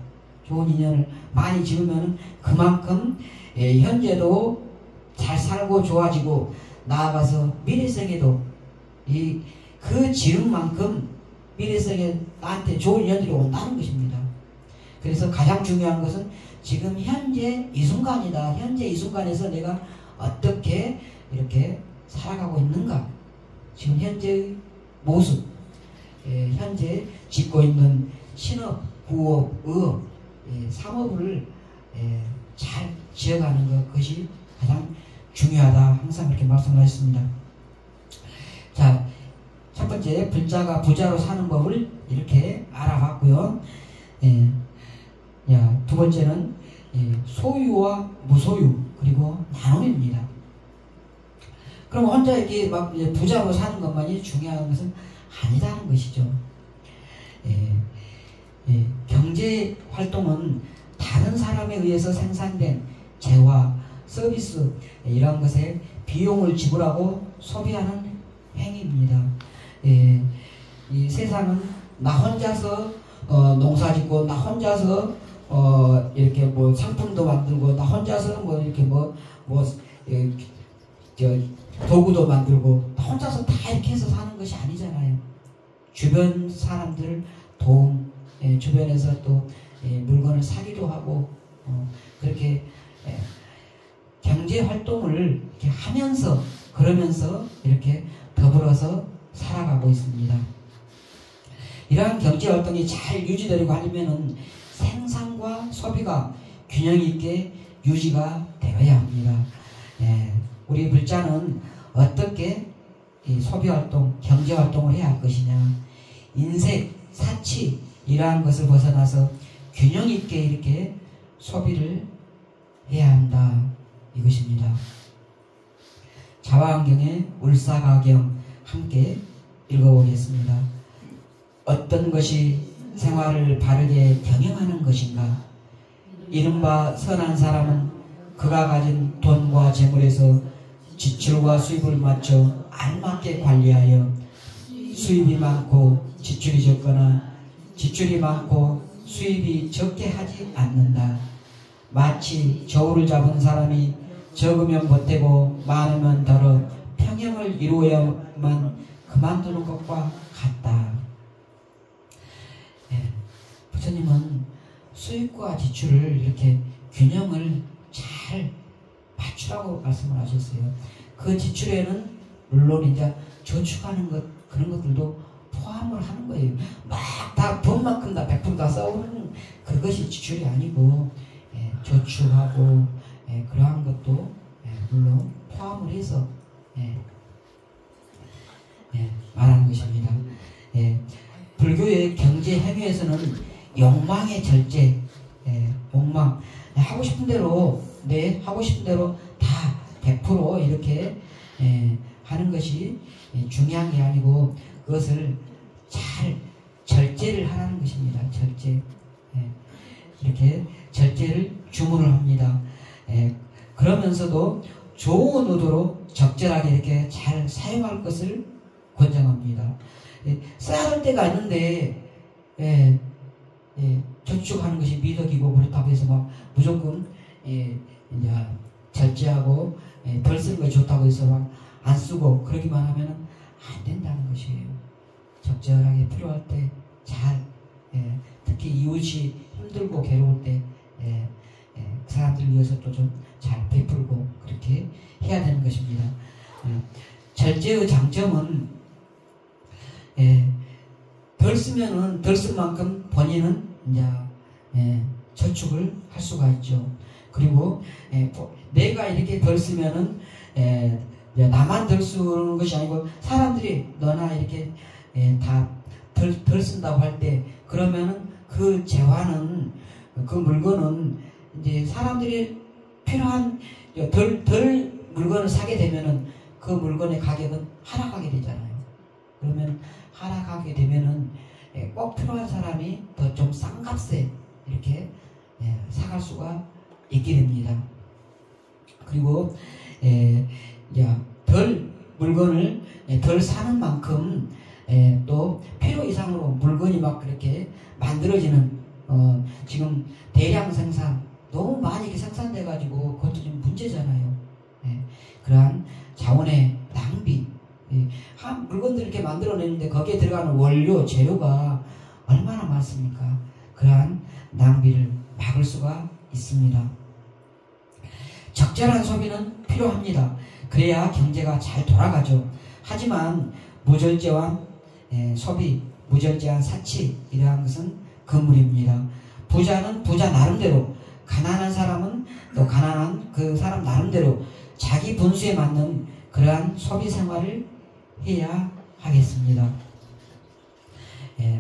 좋은 인연을 많이 지으면 그만큼 현재도 잘 살고 좋아지고 나아가서 미래생에도 그 지은 만큼 미래생에 나한테 좋은 인연들이 온다는 것입니다. 그래서 가장 중요한 것은 지금 현재 이 순간이다. 현재 이 순간에서 내가 어떻게 이렇게 살아가고 있는가. 지금 현재의 모습, 현재 짓고 있는 신업, 부업, 의업, 상업을 잘 지어가는 것, 그것이 가장 중요하다. 항상 그렇게 말씀하셨습니다. 자, 첫 번째 불자가 부자로 사는 법을 이렇게 알아봤고요. 두 번째는 소유와 무소유, 그리고 나눔입니다. 그럼 혼자 이렇게 막 부자로 사는 것만이 중요한 것은 아니다는 것이죠. 경제 활동은 다른 사람에 의해서 생산된 재화, 서비스 이런 것에 비용을 지불하고 소비하는 행위입니다. 이 세상은 나 혼자서 농사짓고 나 혼자서 이렇게 뭐 상품도 만들고 나 혼자서 뭐 이렇게 도구도 만들고 나 혼자서 다 이렇게 해서 사는 것이 아니잖아요. 주변 사람들 도움, 주변에서 또 물건을 사기도 하고 그렇게 경제 활동을 이렇게 하면서 그러면서 이렇게 더불어서 살아가고 있습니다. 이러한 경제 활동이 잘 유지되려고 하려면은 생산과 소비가 균형 있게 유지가 되어야 합니다. 우리 불자는 어떻게 이 소비 활동, 경제 활동을 해야 할 것이냐? 인색, 사치 이러한 것을 벗어나서 균형 있게 이렇게 소비를 해야 한다. 이것입니다. 자화안경의 울사가경 함께 읽어보겠습니다. 어떤 것이 생활을 바르게 경영하는 것인가? 이른바 선한 사람은 그가 가진 돈과 재물에서 지출과 수입을 맞춰 알맞게 관리하여 수입이 많고 지출이 적거나 지출이 많고 수입이 적게 하지 않는다. 마치 저울을 잡은 사람이 적으면 못되고 많으면 덜어 평형을 이루어야만 그만두는 것과 같다. 부처님은 수입과 지출을 이렇게 균형을 잘 맞추라고 말씀을 하셨어요. 그 지출에는 물론 이제 저축하는 것 그런 것들도 포함을 하는 거예요. 막 다 돈만큼 다 100% 다 써오르는 그것이 지출이 아니고 저축하고 그러한 것도 물론 포함을 해서 말하는 것입니다. 불교의 경제 행위에서는 욕망의 절제, 욕망 하고 싶은 대로 하고 싶은 대로 다 100% 이렇게 하는 것이 중요한 게 아니고 그것을 잘 절제를 하라는 것입니다. 절제. 이렇게 절제를 주문을 합니다. 그러면서도 좋은 의도로 적절하게 이렇게 잘 사용할 것을 권장합니다. 써야 할 때가 있는데 저축하는 것이 미덕이고 그렇다고 해서 막 무조건 이제 절제하고 덜 쓰는 것이 좋다고 해서 막 안 쓰고 그러기만 하면 안 된다는 것이에요. 적절하게 필요할 때 잘 특히 이웃이 힘들고 괴로울 때 그 사람들 위해서 또 좀 잘 베풀고 그렇게 해야 되는 것입니다. 절제의 장점은 덜 쓰면은 덜 쓴 만큼 본인은 이제 저축을 할 수가 있죠. 그리고 내가 이렇게 덜 쓰면은 나만 덜 쓰는 것이 아니고 사람들이 너나 이렇게 다 덜 쓴다고 할 때 그러면은 그 재화는 그 물건은 이제 사람들이 필요한 덜 물건을 사게 되면은 그 물건의 가격은 하락하게 되잖아요. 그러면 하락하게 되면은 꼭 필요한 사람이 더 좀 싼 값에 이렇게 사갈 수가 있게 됩니다. 그리고 물건을 덜 사는 만큼 또 필요 이상으로 물건이 막 그렇게 만들어지는 지금 대량 생산 너무 많이 이렇게 생산돼 가지고 그것도 좀 문제잖아요. 그러한 자원의 낭비, 한 물건들 이렇게 만들어내는데 거기에 들어가는 원료 재료가 얼마나 많습니까? 그러한 낭비를 막을 수가 있습니다. 적절한 소비는 필요합니다. 그래야 경제가 잘 돌아가죠. 하지만 무절제한 소비, 무절제한 사치 이러한 것은 금물입니다. 부자는 부자 나름대로, 가난한 사람은 또 가난한 그 사람 나름대로 자기 분수에 맞는 그러한 소비 생활을 해야 하겠습니다.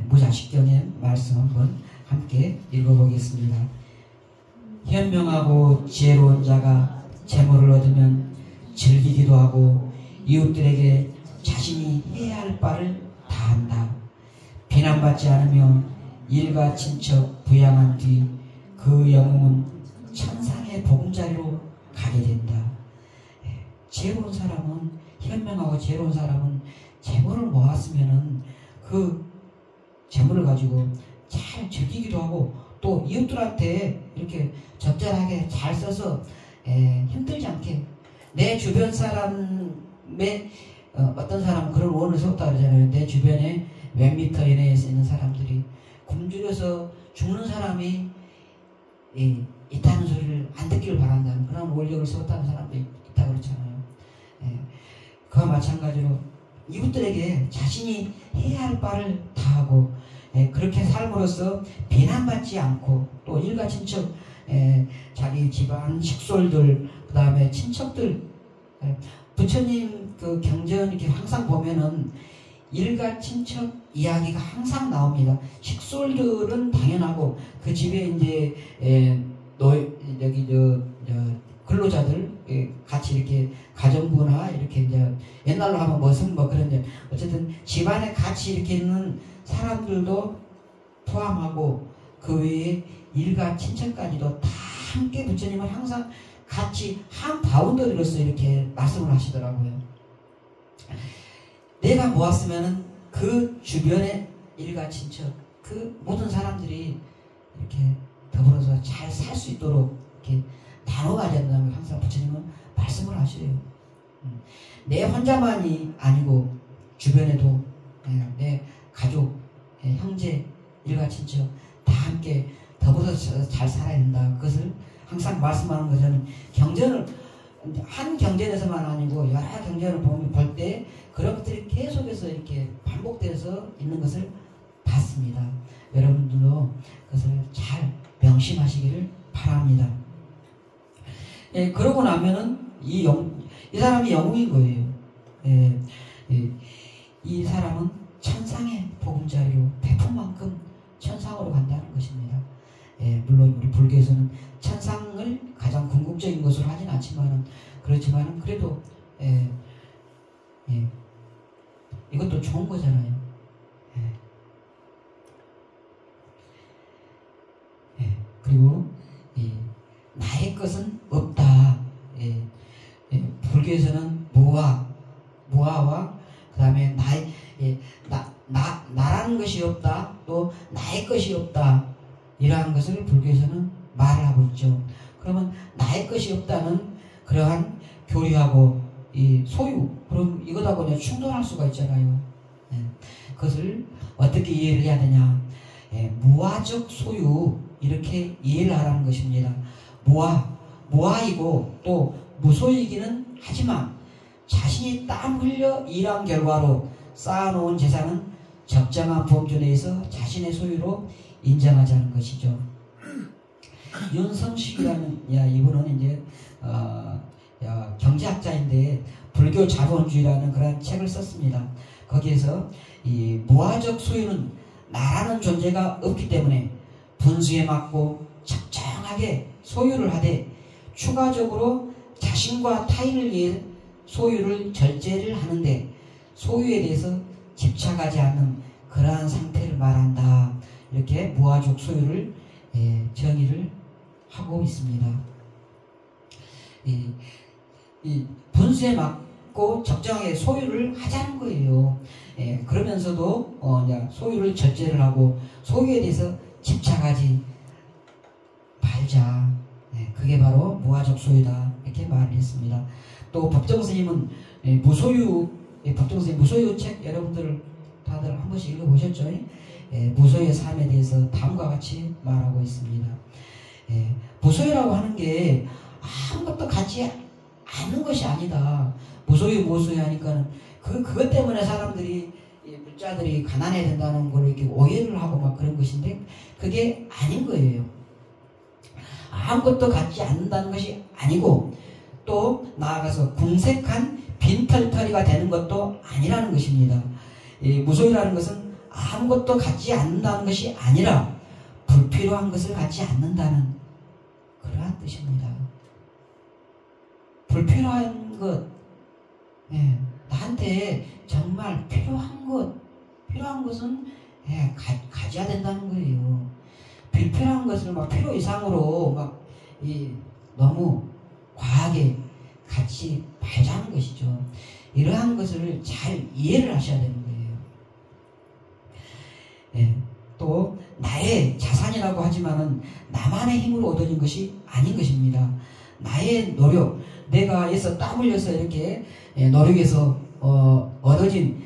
무자식경의 말씀 한번 함께 읽어보겠습니다. 현명하고 지혜로운 자가 재물을 얻으면 즐기기도 하고 이웃들에게 자신이 해야 할 바를 다한다. 비난받지 않으며 일가 친척 부양한 뒤 그 영웅은 천상의 보금자리로 가게 된다. 지혜로운 사람은, 현명하고 지혜로운 사람은 재물을 모았으면은 그 재물을 가지고 잘 즐기기도 하고 또 이웃들한테 이렇게 적절하게 잘 써서 힘들지 않게, 내 주변 사람의 어떤 사람은 그런 원을 세웠다 그러잖아요. 내 주변에 몇 미터 이내에 있는 사람들이 굶주려서 죽는 사람이 있다는 소리를 안 듣기를 바란다는 그런 원력을 세웠다는 사람도 있다 그렇잖아요. 그와 마찬가지로 이웃들에게 자신이 해야 할 바를 다하고 그렇게 삶으로써 비난받지 않고 또 일가 친척, 자기 집안 식솔들, 그 다음에 친척들, 부처님 그 경전 이렇게 항상 보면은 일가 친척 이야기가 항상 나옵니다. 식솔들은 당연하고 그 집에 이제 여기 근로자들 같이 이렇게 가정부나 이렇게 이제 옛날로 하면 무슨 뭐 그런 어쨌든 집안에 같이 이렇게 있는 사람들도 포함하고 그 외에 일가 친척까지도 다 함께 부처님은 항상 같이 한 바운더리로서 이렇게 말씀을 하시더라고요. 내가 모았으면은 그 주변의 일가 친척, 그 모든 사람들이 이렇게 더불어서 잘 살 수 있도록 이렇게 나눠 가진다는 항상 부처님은 말씀을 하셔요. 내 혼자만이 아니고 주변에도 내 가족, 형제, 일가 친척 다 함께 더불어서 잘 살아야 된다. 그것을 항상 말씀하는 거. 저는 경전을 한 경전에서만 아니고 여러 경전을 볼 때 그런 것들이 계속해서 이렇게 반복돼서 있는 것을 봤습니다. 여러분들도 그것을 잘 명심하시기를 바랍니다. 그러고 나면은 이 사람이 영웅인 거예요. 이 사람은 천상의 보금자리로 베푼 만큼 천상으로 간다는 것입니다. 물론 우리 불교에서는 천상을 가장 궁극적인 것으로 하진 않지만은 그렇지만은 그래도 이것도 좋은 거잖아요. 그리고 나의 것은 없다. 불교에서는 무아와 그 다음에 나라는 것이 없다. 또 나의 것이 없다. 이러한 것을 불교에서는 말을 하고 있죠. 그러면 나의 것이 없다는 그러한 교리하고 이 소유, 그럼 이것하고 그냥 충돌할 수가 있잖아요. 그것을 어떻게 이해를 해야 되냐? 무아적 소유, 이렇게 이해를 하라는 것입니다. 무아이고 또 무소이기는 하지만 자신이 땀 흘려 일한 결과로 쌓아놓은 재산은 적정한 범주 내에서 자신의 소유로 인정하자는 것이죠. 윤성식이라는 이분은 이제 경제학자인데 불교 자본주의라는 그런 책을 썼습니다. 거기에서 이 무아적 소유는 나라는 존재가 없기 때문에 분수에 맞고 적정하게 소유를 하되 추가적으로 자신과 타인을 위해 소유를 절제를 하는데 소유에 대해서 집착하지 않는 그러한 상태를 말한다. 이렇게 무아적 소유를 정의를 하고 있습니다. 이 분수에 맞고 적정하게 소유를 하자는 거예요. 그러면서도 이제 소유를 절제를 하고 소유에 대해서 집착하지 말자. 그게 바로 무아적 소유다. 이렇게 말을 했습니다. 또 법정스님은 법정스님 무소유 책 여러분들 다들 한 번씩 읽어보셨죠? 무소유의 삶에 대해서 다음과 같이 말하고 있습니다. 무소유라고 하는 게 아무것도 갖지 않는 것이 아니다. 무소유 하니까는 그것 때문에 사람들이 물자들이 가난해야 된다는 걸 이렇게 오해를 하고 막 그런 것인데 그게 아닌 거예요. 아무것도 갖지 않는다는 것이 아니고 또 나아가서 궁색한 빈털터리가 되는 것도 아니라는 것입니다. 무소유라는 것은 아무것도 갖지 않는다는 것이 아니라 불필요한 것을 갖지 않는다는 그러한 뜻입니다. 불필요한 것, 예, 나한테 정말 필요한 것은 예, 가져야 된다는 거예요. 불필요한 것을 막 필요 이상으로 막 너무 과하게 같이 말자는 것이죠. 이러한 것을 잘 이해를 하셔야 되는 거예요. 예, 또 나의 자산이라고 하지만은 나만의 힘으로 얻어진 것이 아닌 것입니다. 나의 노력, 내가 애써 땀 흘려서 이렇게 노력해서 얻어진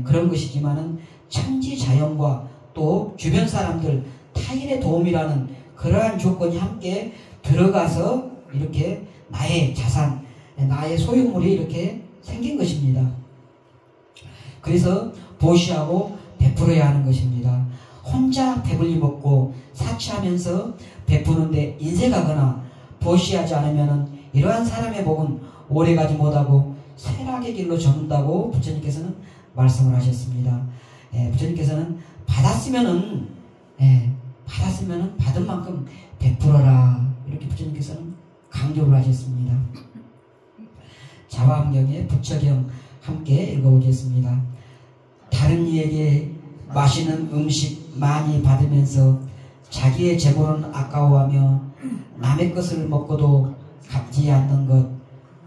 그런 것이지만은 천지자연과 또 주변 사람들, 타인의 도움이라는 그러한 조건이 함께 들어가서 이렇게 나의 자산, 나의 소유물이 이렇게 생긴 것입니다. 그래서 보시하고 베풀어야 하는 것입니다. 혼자 배불리 먹고 사치하면서 베푸는데 인색하거나 보시하지 않으면 이러한 사람의 복은 오래가지 못하고 쇠락의 길로 접는다고 부처님께서는 말씀을 하셨습니다. 부처님께서는 받았으면은 받은 만큼 베풀어라, 이렇게 부처님께서는 강조를 하셨습니다. 자화엄경의 부처경 함께 읽어보겠습니다. 다른 이에게 맛있는 음식 많이 받으면서 자기의 재물은 아까워하며 남의 것을 먹고도 갚지 않는 것,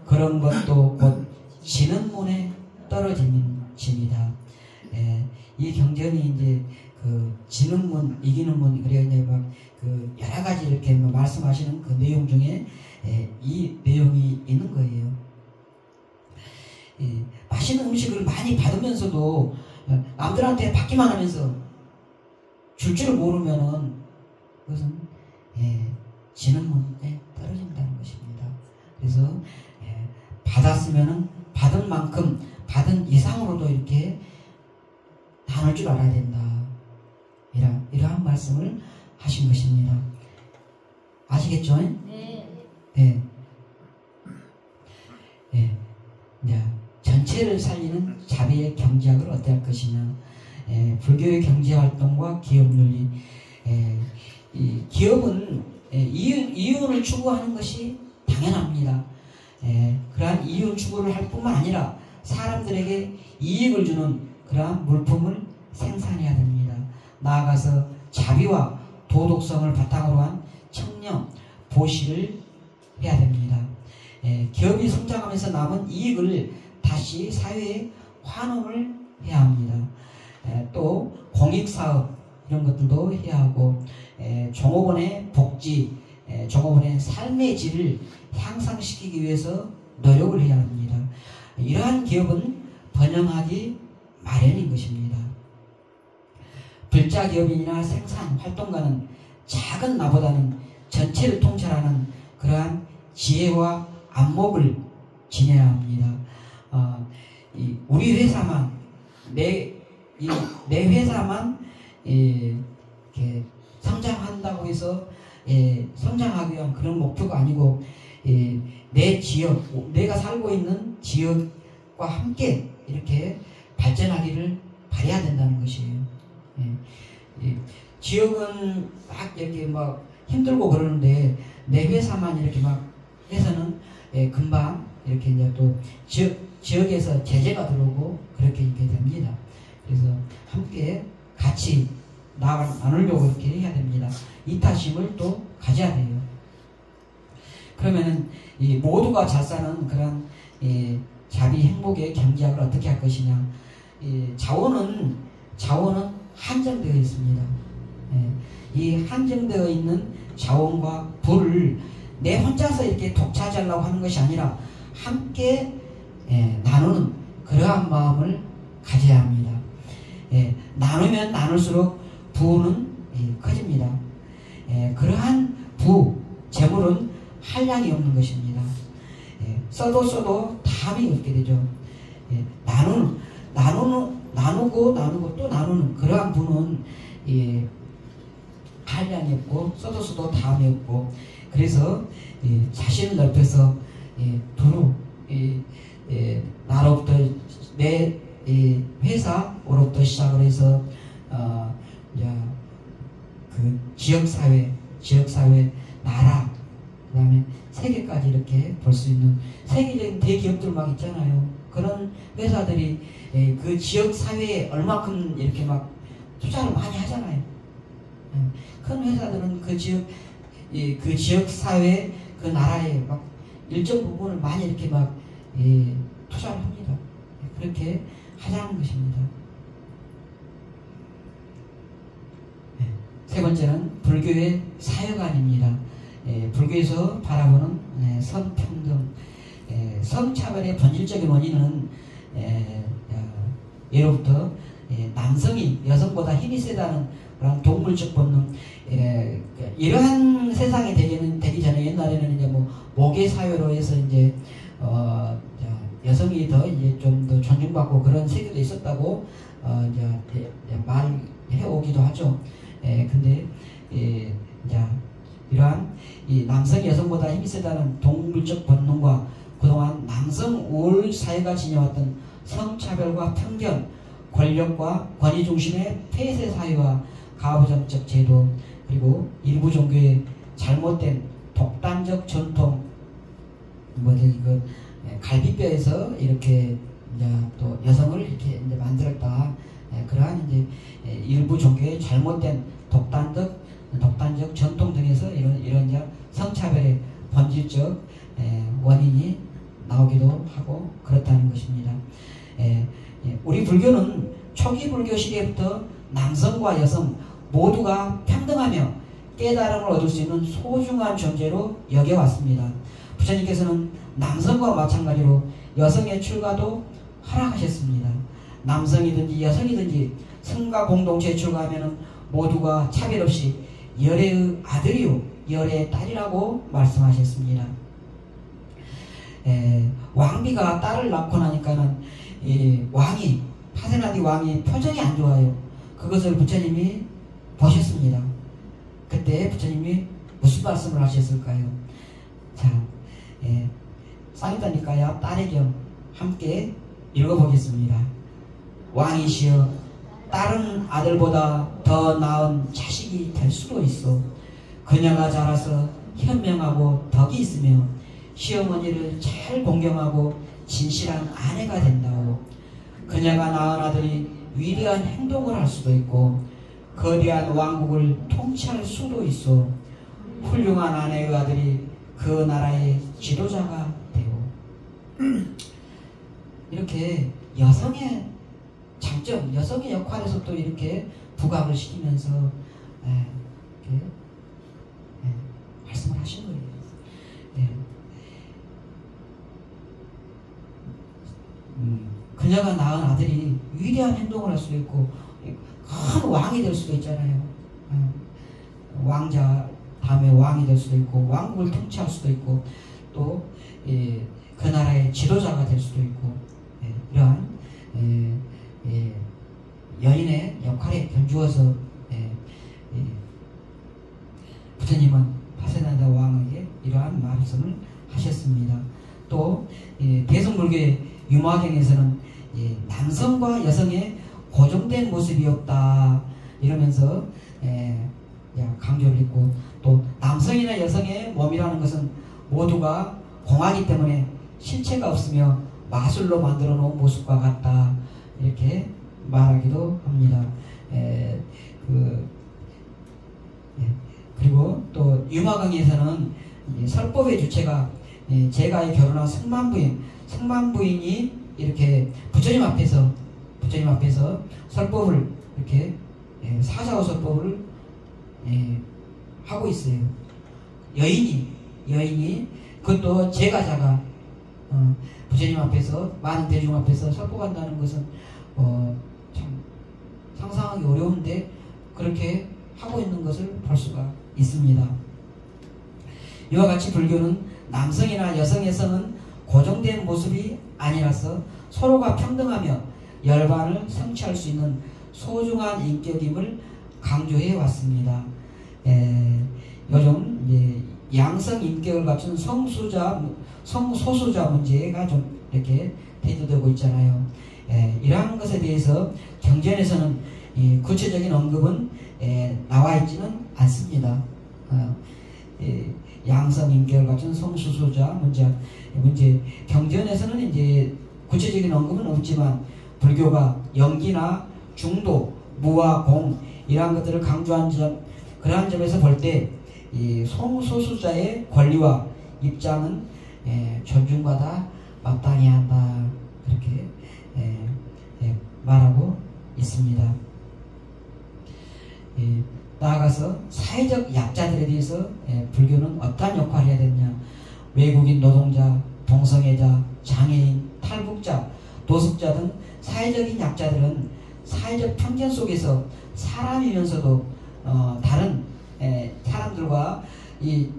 그런 것도 곧 지는 문에 떨어짐이다. 이 경전이 이제 그 지는 문, 이기는 문, 그래 이제 막 그 여러 가지 이렇게 말씀하시는 그 내용 중에 이 내용이 있는 거예요. 맛있는 음식을 많이 받으면서도 남들한테 받기만 하면서 줄 줄 모르면은 그것은 지는 문에 떨어진다는 것입니다. 그래서 받았으면은 받은 만큼 받은 이상으로도 이렇게 나눌 줄 알아야 된다. 이러한 말씀을 하신 것입니다. 아시겠죠? 네. 네. 네. 전체를 살리는 자비의 경제학을 어떻게 할 것이냐. 불교의 경제활동과 기업윤리. 이 기업은 이윤을 추구하는 것이 당연합니다. 그러한 이윤 추구를 할 뿐만 아니라 사람들에게 이익을 주는 그러한 물품을 생산해야 됩니다. 나아가서 자비와 도덕성을 바탕으로 한 청렴, 보시를 해야 됩니다. 기업이 성장하면서 남은 이익을 다시 사회에 환원을 해야 합니다. 또 공익사업 이런 것들도 해야 하고 종업원의 복지, 종업원의 삶의 질을 향상시키기 위해서 노력을 해야 합니다. 이러한 기업은 번영하기 마련인 것입니다. 불자 기업인이나 생산 활동가는 작은 나보다는 전체를 통찰하는 그러한 지혜와 안목을 지녀야 합니다. 우리 회사만 내 회사만 이렇게 성장한다고 해서 성장하기 위한 그런 목표가 아니고 내 지역, 내가 살고 있는 지역과 함께 이렇게 발전하기를 바라야 된다는 것이에요. 지역은 막 이렇게 막 힘들고 그러는데 내 회사만 이렇게 막 해서는 금방 이렇게 이제 또 지역에서 제재가 들어오고 그렇게 이렇게 됩니다. 그래서 함께 같이 나누려고 이렇게 해야 됩니다. 이타심을 또 가져야 돼요. 그러면은 이 모두가 잘 사는 그런 자비 행복의 경제학을 어떻게 할 것이냐. 자원은 한정되어 있습니다. 이 한정되어 있는 자원과 부를 내 혼자서 이렇게 독차지하려고 하는 것이 아니라 함께 나누는 그러한 마음을 가져야 합니다. 나누면 나눌수록 부는 커집니다. 그러한 재물은 한량이 없는 것입니다. 써도 담이 없게 되죠. 나누고 또 나누는 그러한 부는 한량이 없고 써도 담이 없고, 그래서 자신을 넓혀서 두루 나로부터 내 회사로부터 시작을 해서 그 지역사회, 나라, 그 다음에 세계까지 이렇게 볼 수 있는, 회사들이 그 지역 사회에 얼마큼 이렇게 막 투자를 많이 하잖아요. 큰 회사들은 그 지역 사회, 그 나라에 막 일정 부분을 많이 이렇게 막 투자를 합니다. 그렇게 하자는 것입니다. 세 번째는 불교의 사회관입니다. 불교에서 바라보는 성평등, 성차별의 본질적인 원인은 예로부터 남성이 여성보다 힘이 세다는 그런 동물적 본능, 이러한 세상이 되기 전에 옛날에는 이제 뭐 모계 사회로 해서 이제 여성이 더 이제 좀 더 존중받고 그런 세계도 있었다고 이제 말해 오기도 하죠. 근데 이제 이러한 이 남성이 여성보다 힘이 세다는 동물적 본능과 그동안 남성 우월 사회가 지녀왔던 성차별과 편견, 권력과 권위 중심의 폐쇄 사회와 가부장적 제도, 그리고 일부 종교의 잘못된 독단적 전통, 이거 갈비뼈에서 이렇게 이제 또 여성을 이렇게 이제 만들었다. 그러한 이제 일부 종교의 잘못된 독단적 전통 등에서 이런 이제 성차별의 본질적 원인이 나오기도 하고 그렇다는 것입니다. 우리 불교는 초기 불교 시대부터 남성과 여성 모두가 평등하며 깨달음을 얻을 수 있는 소중한 존재로 여겨왔습니다. 부처님께서는 남성과 마찬가지로 여성의 출가도 허락하셨습니다. 남성이든지 여성이든지 성가 공동체에 출가하면 모두가 차별 없이 열애의 아들이요 열애의 딸이라고 말씀하셨습니다. 왕비가 딸을 낳고 나니까는 파세나디 왕이 표정이 안 좋아요. 그것을 부처님이 보셨습니다. 그때 부처님이 무슨 말씀을 하셨을까요? 자, 쌍이다니까요 딸의경 함께 읽어보겠습니다. 왕이시여, 딸은 아들보다 더 나은 자식이 될 수도 있어. 그녀가 자라서 현명하고 덕이 있으며 시어머니를 잘 공경하고 진실한 아내가 된다오. 그녀가 낳은 아들이 위대한 행동을 할 수도 있고 거대한 왕국을 통치할 수도 있어. 훌륭한 아내의 아들이 그 나라의 지도자가 되오. 이렇게 여성의 장점, 여성의 역할에서 또 이렇게 부각을 시키면서 이렇게 말씀을 하신 거예요. 그녀가 낳은 아들이 위대한 행동을 할 수도 있고 큰 왕이 될 수도 있잖아요. 왕자 다음에 왕이 될 수도 있고 왕국을 통치할 수도 있고 또 그 나라의 지도자가 될 수도 있고 이러한 여인의 역할에 견주어서 부처님은 파세나다 왕에게 이러한 말씀을 하셨습니다. 또 대승불교의 유마경에서는 남성과 여성의 고정된 모습이 없다 이러면서 강조를 했고, 또 남성이나 여성의 몸이라는 것은 모두가 공하기 때문에 실체가 없으며 마술로 만들어 놓은 모습과 같다 이렇게 말하기도 합니다. 그리고 또 유마강에서는 설법의 주체가 제가의 결혼한 승만부인이 이렇게 부처님 앞에서 설법을 이렇게 사자오 설법을 하고 있어요. 여인이 그것도 제가자가 부처님 앞에서 많은 대중 앞에서 설법한다는 것은 참 상상하기 어려운데 그렇게 하고 있는 것을 볼 수가 있습니다. 이와 같이 불교는 남성이나 여성에서는 고정된 모습이 아니라서 서로가 평등하며 열반을 성취할 수 있는 소중한 인격임을 강조해 왔습니다. 요즘 양성 인격을 갖춘 성소수자 문제가 좀 이렇게 대두되고 있잖아요. 이러한 것에 대해서 경전에서는 구체적인 언급은 나와 있지는 않습니다. 양성 인격을 갖춘 성소수자 문제 경전에서는 이제 구체적인 언급은 없지만 불교가 영기나 중도, 무와 공 이러한 것들을 강조한 점, 그러한 점에서 볼 때 이 성소수자의 권리와 입장은 존중받아 마땅히 한다, 그렇게 말하고 있습니다. 나아가서 사회적 약자들에 대해서 불교는 어떠한 역할을 해야 되느냐. 외국인 노동자, 동성애자, 장애인, 탈북자, 노숙자 등 사회적인 약자들은 사회적 편견 속에서 사람이면서도 다른 사람들과 이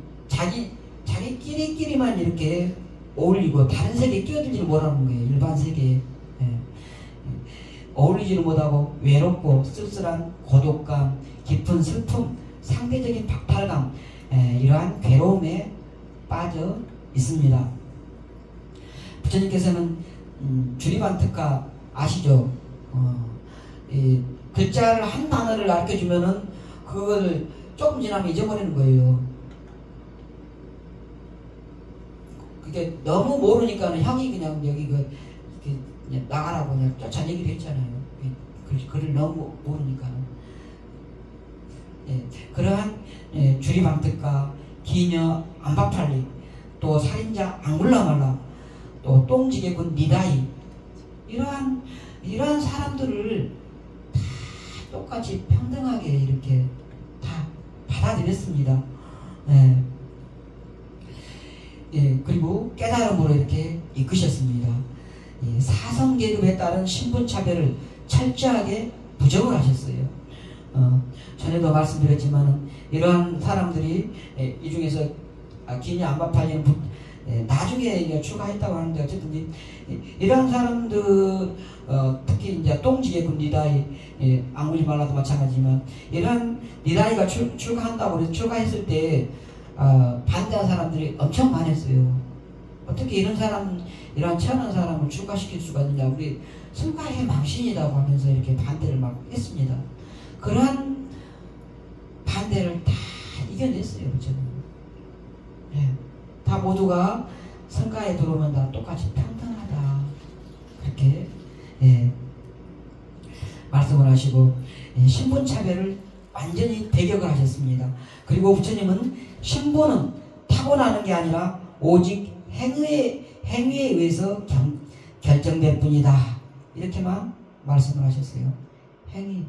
자기끼리만 이렇게 어울리고 다른 세계에 끼어들지를 못하는 거예요. 일반 세계에 어울리지를 못하고 외롭고 쓸쓸한 고독감, 깊은 슬픔, 상대적인 박탈감, 이러한 괴로움에 빠져 있습니다. 부처님께서는 주리반특가 아시죠? 이 글자를 한 단어를 가르쳐주면은 그걸 조금 지나면 잊어버리는 거예요. 그게 너무 모르니까는 형이 그냥 여기 그냥 나가라고 그냥 쫓아내기도 했잖아요. 글을 너무 모르니까는. 그러한 주리방특가, 기녀 안바팔리, 또 살인자 앙굴라말라, 또 똥지게군 니다이, 이러한 사람들을 다 똑같이 평등하게 이렇게 다 받아들였습니다. 그리고 깨달음으로 이렇게 이끄셨습니다. 사성계급에 따른 신분차별을 철저하게 부정을 하셨어요. 전에도 말씀드렸지만 이러한 사람들이 이 중에서 기녀 안바팔리는 나중에 추가했다고 하는데 어쨌든 이러한 사람들 특히 이제 똥지게군 니다이, 앙굴리말라도 마찬가지지만 이러한 니다이가 출가한다고 해서 출가했을 때 반대한 사람들이 엄청 많았어요. 어떻게 이런 천한 사람을 출가시킬 수가 있느냐, 우리 승가의 망신이라고 하면서 이렇게 반대를 막 했습니다. 그러한 반대를 다 이겨냈어요. 저는. 다 모두가 성가에 들어오면 다 똑같이 평등하다, 그렇게 말씀을 하시고 신분차별을 완전히 배격을 하셨습니다. 그리고 부처님은 신분은 타고나는 게 아니라 오직 행위에 의해서 결정될 뿐이다, 이렇게만 말씀을 하셨어요. 행위,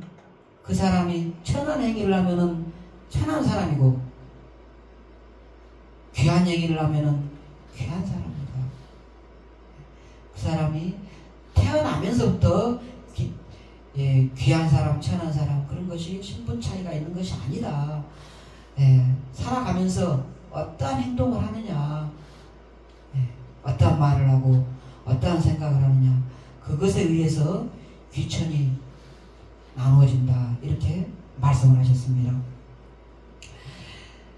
그 사람이 천한 행위를 하면은 천한 사람이고 귀한 행위를 하면은 귀한 사람이다. 그 사람이 태어나면서부터 귀한 사람, 천한 사람, 그런 것이 신분 차이가 있는 것이 아니다. 살아가면서 어떠한 행동을 하느냐, 어떠한 말을 하고 어떠한 생각을 하느냐, 그것에 의해서 귀천이 나누어진다, 이렇게 말씀을 하셨습니다.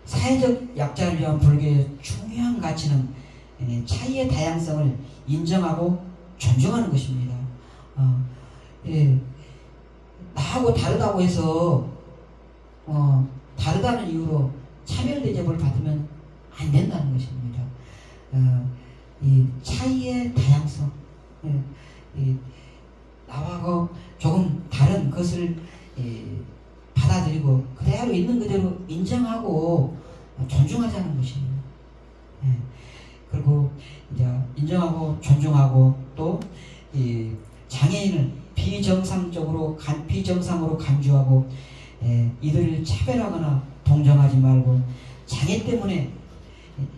사회적 약자를 위한 불교의 중요한 가치는 차이의 다양성을 인정하고 존중하는 것입니다. 나하고 다르다고 해서 다르다는 이유로 차별대접을 받으면 안 된다는 것입니다. 이 차이의 다양성, 나하고 조금 다른 것을 받아들이고 그대로 있는 그대로 인정하고 존중하자는 것입니다. 그리고 이제 인정하고 존중하고 또 이 장애인을 비정상으로 간주하고 이들을 차별하거나 동정하지 말고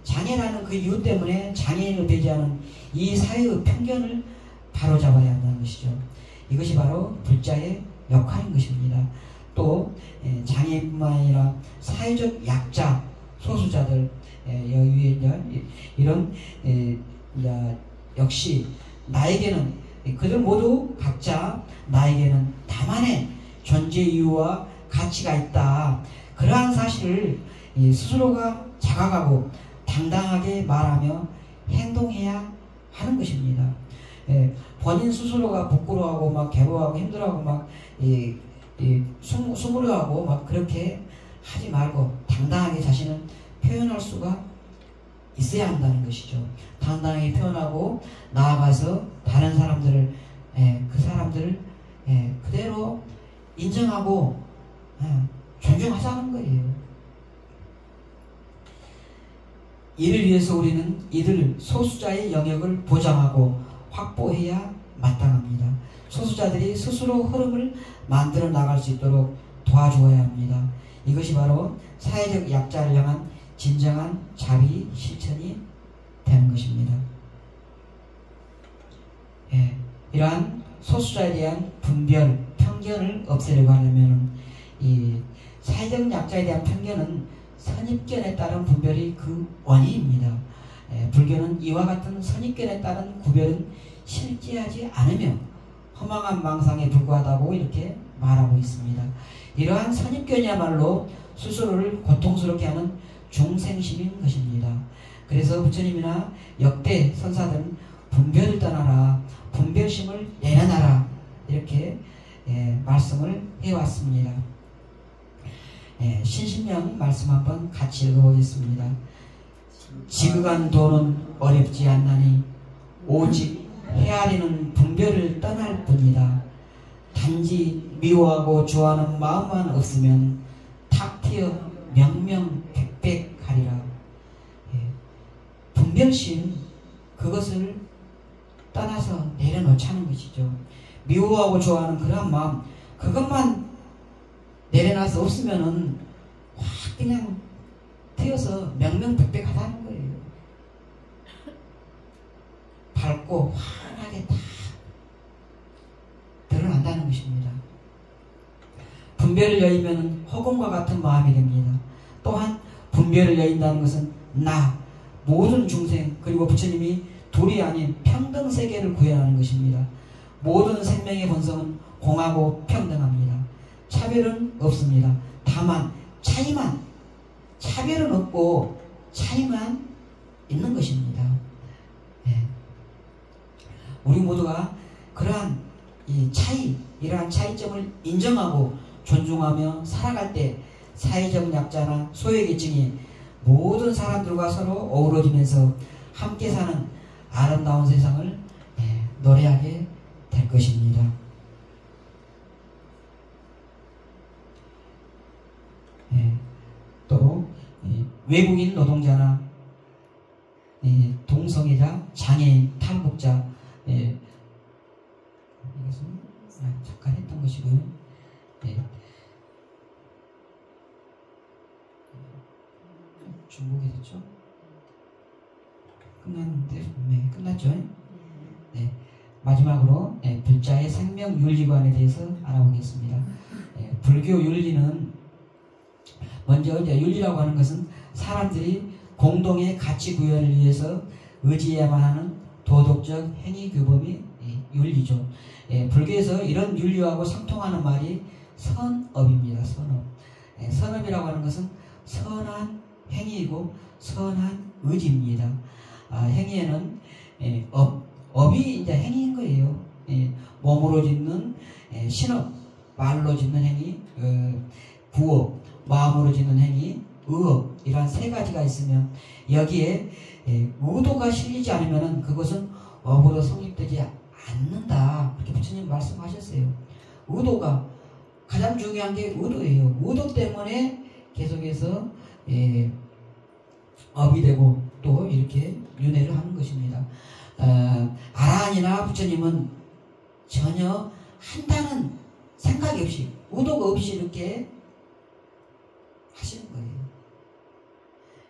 장애라는 그 이유 때문에 장애인을 배제하는 이 사회의 편견을 바로잡아야 한다는 것이죠. 이것이 바로 불자의 역할인 것입니다. 또 장애인뿐만 아니라 사회적 약자, 소수자들, 이런 역시 나에게는 그들 모두 각자 나에게는 나만의 존재 이유와 가치가 있다, 그러한 사실을 스스로가 자각하고 당당하게 말하며 행동해야 하는 것입니다. 본인 스스로가 부끄러워하고 막 괴로워하고 힘들어하고 막 숨으려하고 막 그렇게 하지 말고 당당하게 자신을 표현할 수가 있어야 한다는 것이죠. 당당하게 표현하고 나아가서 다른 사람들을 그 사람들을 그대로 인정하고 존중하자는 거예요. 이를 위해서 우리는 이들 소수자의 영역을 보장하고 확보해야 마땅합니다. 소수자들이 스스로 흐름을 만들어 나갈 수 있도록 도와주어야 합니다. 이것이 바로 사회적 약자를 향한 진정한 자비 실천이 되는 것입니다. 이러한 소수자에 대한 분별, 편견을 없애려고 하려면 이 사회적 약자에 대한 편견은 선입견에 따른 분별이 그 원인입니다. 불교는 이와 같은 선입견에 따른 구별은 실제하지 않으며 허망한 망상에 불과하다고 이렇게 말하고 있습니다. 이러한 선입견이야말로 스스로를 고통스럽게 하는 중생심인 것입니다. 그래서 부처님이나 역대 선사들은 분별을 떠나라, 분별심을 내려놔라 이렇게 말씀을 해왔습니다. 신신명 말씀 한번 같이 읽어보겠습니다. 지극한 도는 어렵지 않나니 오직 헤아리는 분별을 떠날 뿐이다. 단지 미워하고 좋아하는 마음만 없으면 탁 트여 명명백백하리라. 분별심 그것을 떠나서 내려놓자는 것이죠. 미워하고 좋아하는 그러한 마음 그것만 내려놔서 없으면은 확 그냥 트여서 명명백백하다는 거예요. 밝고 환하게 다 드러난다는 것입니다. 분별을 여의면 허공과 같은 마음이 됩니다. 또한 분별을 여인다는 것은 나, 모든 중생 그리고 부처님이 둘이 아닌 평등세계를 구현하는 것입니다. 모든 생명의 본성은 공하고 평등합니다. 차별은 없습니다. 다만 차이만, 차별은 없고 차이만 있는 것입니다. 우리 모두가 그러한 이 차이, 이러한 차이점을 인정하고 존중하며 살아갈 때 사회적 약자나 소외계층이 모든 사람들과 서로 어우러지면서 함께 사는 아름다운 세상을 노래하게 될 것입니다. 또 외국인 노동자나 동성애자, 장애인, 탈북자 이것은 잠깐 했던 것이고요. 중복이 됐죠? 끝났는데 끝났죠? 마지막으로 불자의 생명윤리관에 대해서 알아보겠습니다. 불교 윤리는 먼저 이제 윤리라고 하는 것은 사람들이 공동의 가치 구현을 위해서 의지해야만 하는 도덕적 행위 규범이 윤리죠. 불교에서 이런 윤리하고 상통하는 말이 선업입니다. 선업. 선업이라고 하는 것은 선한 행위이고 선한 의지입니다. 행위에는 업이 이제 행위인 거예요. 몸으로 짓는 신업, 말로 짓는 행위, 부업, 마음으로 짓는 행위, 의업 이러한 세 가지가 있으면 여기에 의도가 실리지 않으면 그것은 업으로 성립되지 않는다. 그렇게 부처님 말씀하셨어요. 의도가 가장 중요한 게 의도예요. 의도 때문에 계속해서 업이 되고 또 이렇게 윤회를 하는 것입니다. 아라한이나 부처님은 전혀 한다는 생각이 없이 의도가 없이 이렇게 하시는 거예요.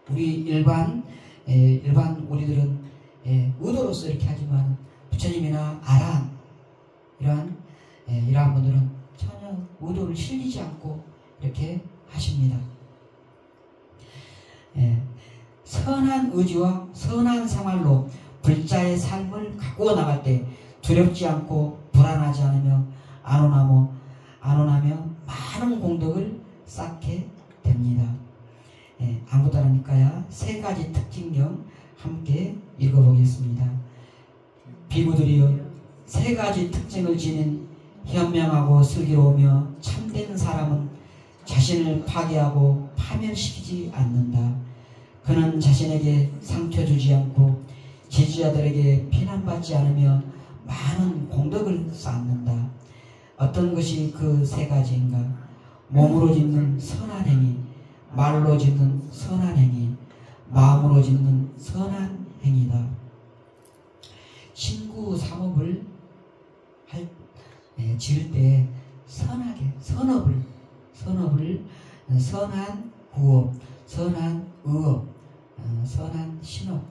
우리 일반 우리들은 의도로서 이렇게 하지만 부처님이나 아라한 이러한 분들은 전혀 의도를 실리지 않고 이렇게 하십니다. 선한 의지와 선한 생활로 불자의 삶을 가꾸어 나갈 때 두렵지 않고 불안하지 않으며 안온하며 많은 공덕을 쌓게 됩니다. 안부따라니까야 세 가지 특징경 함께 읽어보겠습니다. 비구들이여 세 가지 특징을 지닌 현명하고 슬기로우며 참된 사람은 자신을 파괴하고 파멸시키지 않는다. 그는 자신에게 상처 주지 않고 지지자들에게 비난받지 않으며 많은 공덕을 쌓는다. 어떤 것이 그 세 가지인가? 몸으로 짓는 선한 행위, 말로 짓는 선한 행위, 마음으로 짓는 선한 행위다. 신구 삼업을 지을 때 선하게, 선한 구업, 선한 의업, 선한 신업,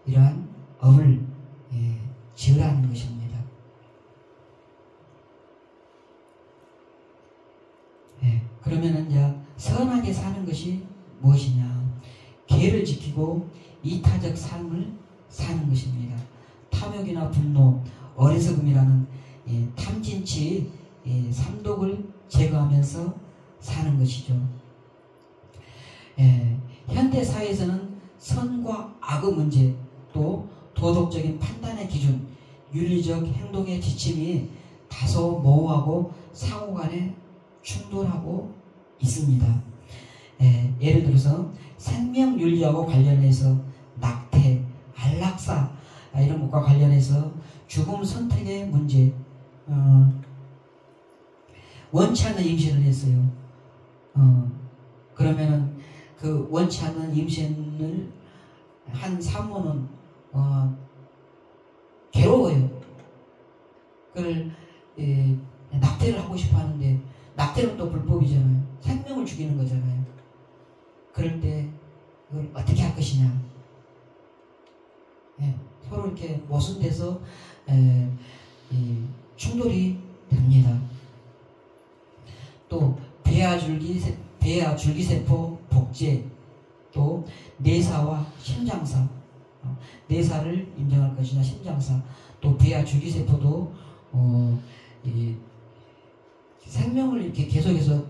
이러한 업을 지으라는 것입니다. 그러면은 이제 선하게 사는 것이 무엇이냐? 계를 지키고 이타적 삶을 사는 것입니다. 탐욕이나 분노, 어리석음이라는 탐진치 삼독을 제거하면서 사는 것이죠. 현대 사회에서는 선과 악의 문제, 또 도덕적인 판단의 기준, 윤리적 행동의 지침이 다소 모호하고 상호간에 충돌하고 있습니다. 예를 들어서 생명윤리하고 관련해서 낙태, 안락사 이런 것과 관련해서 죽음 선택의 문제, 원치 않는 임신을 했어요. 그러면은 그 원치 않는 임신을 한 산모는 괴로워요. 그걸 낙태를 하고 싶어 하는데, 낙태는 또 불법이잖아요. 생명을 죽이는 거잖아요. 그럴 때 그걸 어떻게 할 것이냐? 서로 이렇게 모순돼서 충돌이 됩니다. 또 배아 줄기세포 복제, 또 내사와 심장사, 내사를 인정할 것이냐, 심장사, 또 배아 줄기세포도 생명을 이렇게 계속해서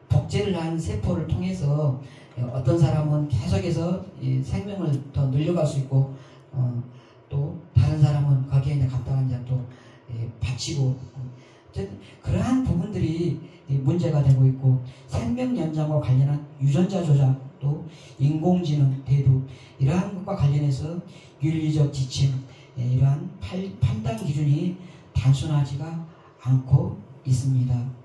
복제를 한 세포를 통해서 어떤 사람은 계속해서 생명을 더 늘려갈 수 있고, 또 다른 사람은 거기에 이제 갔다가 이제 또 바치고, 그러한 부분들이 문제가 되고 있고, 생명 연장과 관련한 유전자 조작, 또 인공지능 대두, 이러한 것과 관련해서 윤리적 지침, 이러한 판단 기준이 단순하지가 않고 있습니다.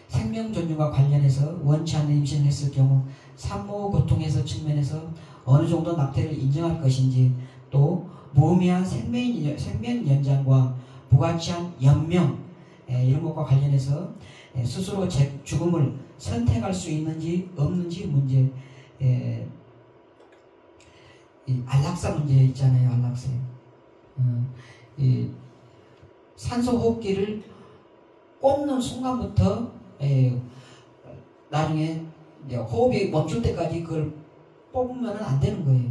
생명 존중과 관련해서 원치 않는 임신을 했을 경우 산모 고통에서 측면에서 어느 정도 낙태를 인정할 것인지, 또 무의미한 생명 연장과 무가치한 연명, 이런 것과 관련해서 스스로 죽음을 선택할 수 있는지 없는지 문제, 안락사 문제 있잖아요. 안락사. 산소 호흡기를 꽂는 순간부터 나중에 호흡이 멈출 때까지 그걸 뽑으면 안 되는 거예요.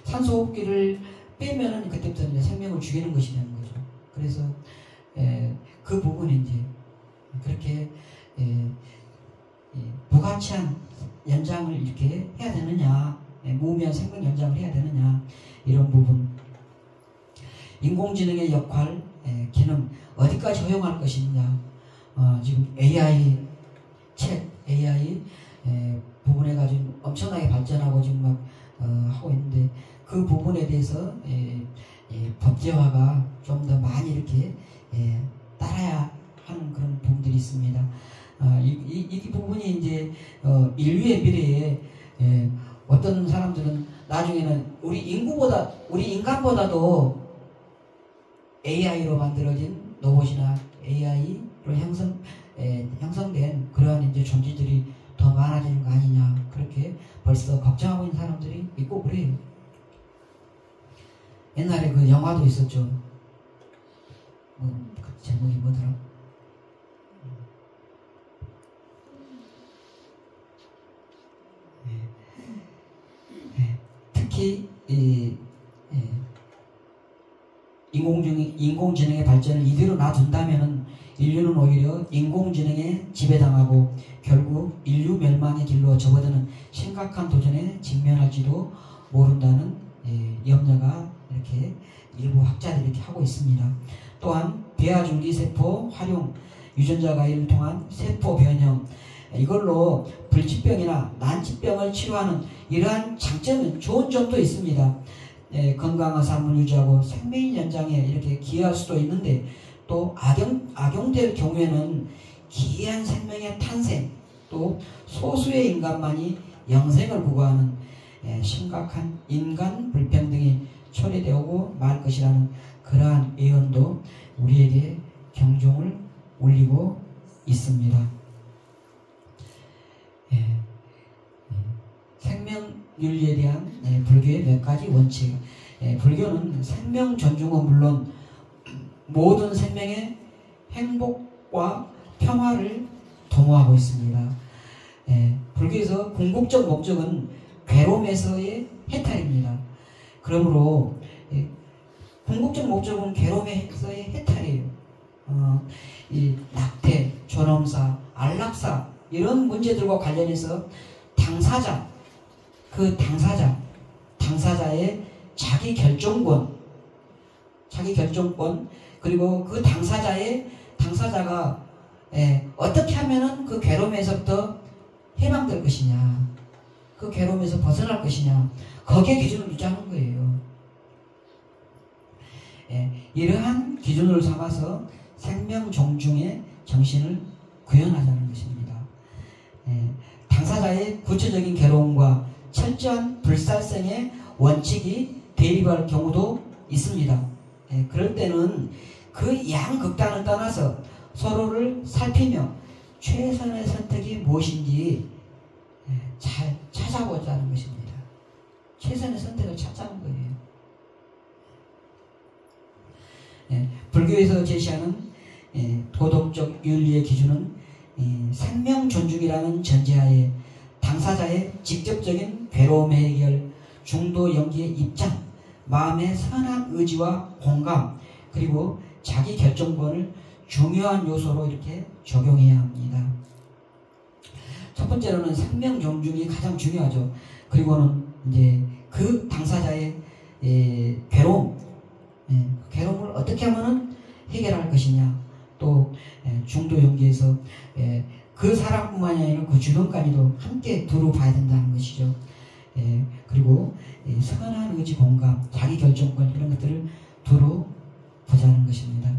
산소 호흡기를 빼면은 그때부터 이제 생명을 죽이는 것이 되는 거죠. 그래서 그 부분이 이제 그렇게 무가치한 연장을 이렇게 해야 되느냐, 무의미한 생명 연장을 해야 되느냐, 이런 부분. 인공지능의 역할, 기능 어디까지 허용할 것이냐. 지금 AI 부분에 가지고 엄청나게 발전하고 지금 막 하고 있는데, 그 부분에 대해서 법제화가 좀 더 많이 이렇게 따라야 하는 그런 부분들이 있습니다. 이 부분이 이제 인류의 미래에 어떤 사람들은 나중에는 우리 인간보다도 AI로 만들어진 로봇이나 AI로 형성된 그러한 이제 존재들이 더 많아지는 거 아니냐, 그렇게 벌써 걱정하고 있는 사람들이 있고 그래요. 옛날에 그 영화도 있었죠. 그 제목이 뭐더라? 특히 인공지능의 발전을 이대로 놔둔다면 인류는 오히려 인공지능에 지배당하고 결국 인류 멸망의 길로 접어드는 심각한 도전에 직면할지도 모른다는 염려가 이렇게 일부 학자들이 이렇게 하고 있습니다. 또한 배아줄기세포 활용, 유전자 가위를 통한 세포 변형, 이걸로 불치병이나 난치병을 치료하는 이러한 장점은, 좋은 점도 있습니다. 건강한 삶을 유지하고 생명 연장에 이렇게 기여할 수도 있는데, 또 악용될 경우에는 기이한 생명의 탄생, 또 소수의 인간만이 영생을 구가하는 심각한 인간 불평등이 초래되고 말 것이라는 그러한 예언도 우리에게 경종을 울리고 있습니다. 생명윤리에 대한 불교의 몇 가지 원칙. 불교는 생명 존중은 물론 모든 생명의 행복과 평화를 도모하고 있습니다. 불교에서 궁극적 목적은 괴로움에서의 해탈입니다. 그러므로 궁극적 목적은 괴로움에서의 해탈이에요. 이 낙태, 존엄사, 안락사 이런 문제들과 관련해서 당사자의 자기 결정권, 그리고 그 당사자가 어떻게 하면은 그 괴로움에서부터 해방될 것이냐, 그 괴로움에서 벗어날 것이냐, 거기에 기준을 유지하는 거예요. 이러한 기준을 삼아서 생명 존중의 정신을 구현하자는 것입니다. 당사자의 구체적인 괴로움과 철저한 불살생의 원칙이 대립할 경우도 있습니다. 그럴 때는 그 양극단을 떠나서 서로를 살피며 최선의 선택이 무엇인지 잘 찾아보자는 것입니다. 최선의 선택을 찾자는 거예요. 불교에서 제시하는 도덕적 윤리의 기준은 생명 존중이라는 전제하에 당사자의 직접적인 괴로움 해결, 중도 연기의 입장, 마음의 선한 의지와 공감, 그리고 자기 결정권을 중요한 요소로 이렇게 적용해야 합니다. 첫 번째로는 생명 존중이 가장 중요하죠. 그리고는 이제 그 당사자의 괴로움을 어떻게 하면은 해결할 것이냐, 또 중도 연기에서 그 사람뿐만이 아니라 그 주변까지도 함께 두루 봐야 된다는 것이죠. 그리고 선한 의지, 공감, 자기 결정권 이런 것들을 두루 보자는 것입니다.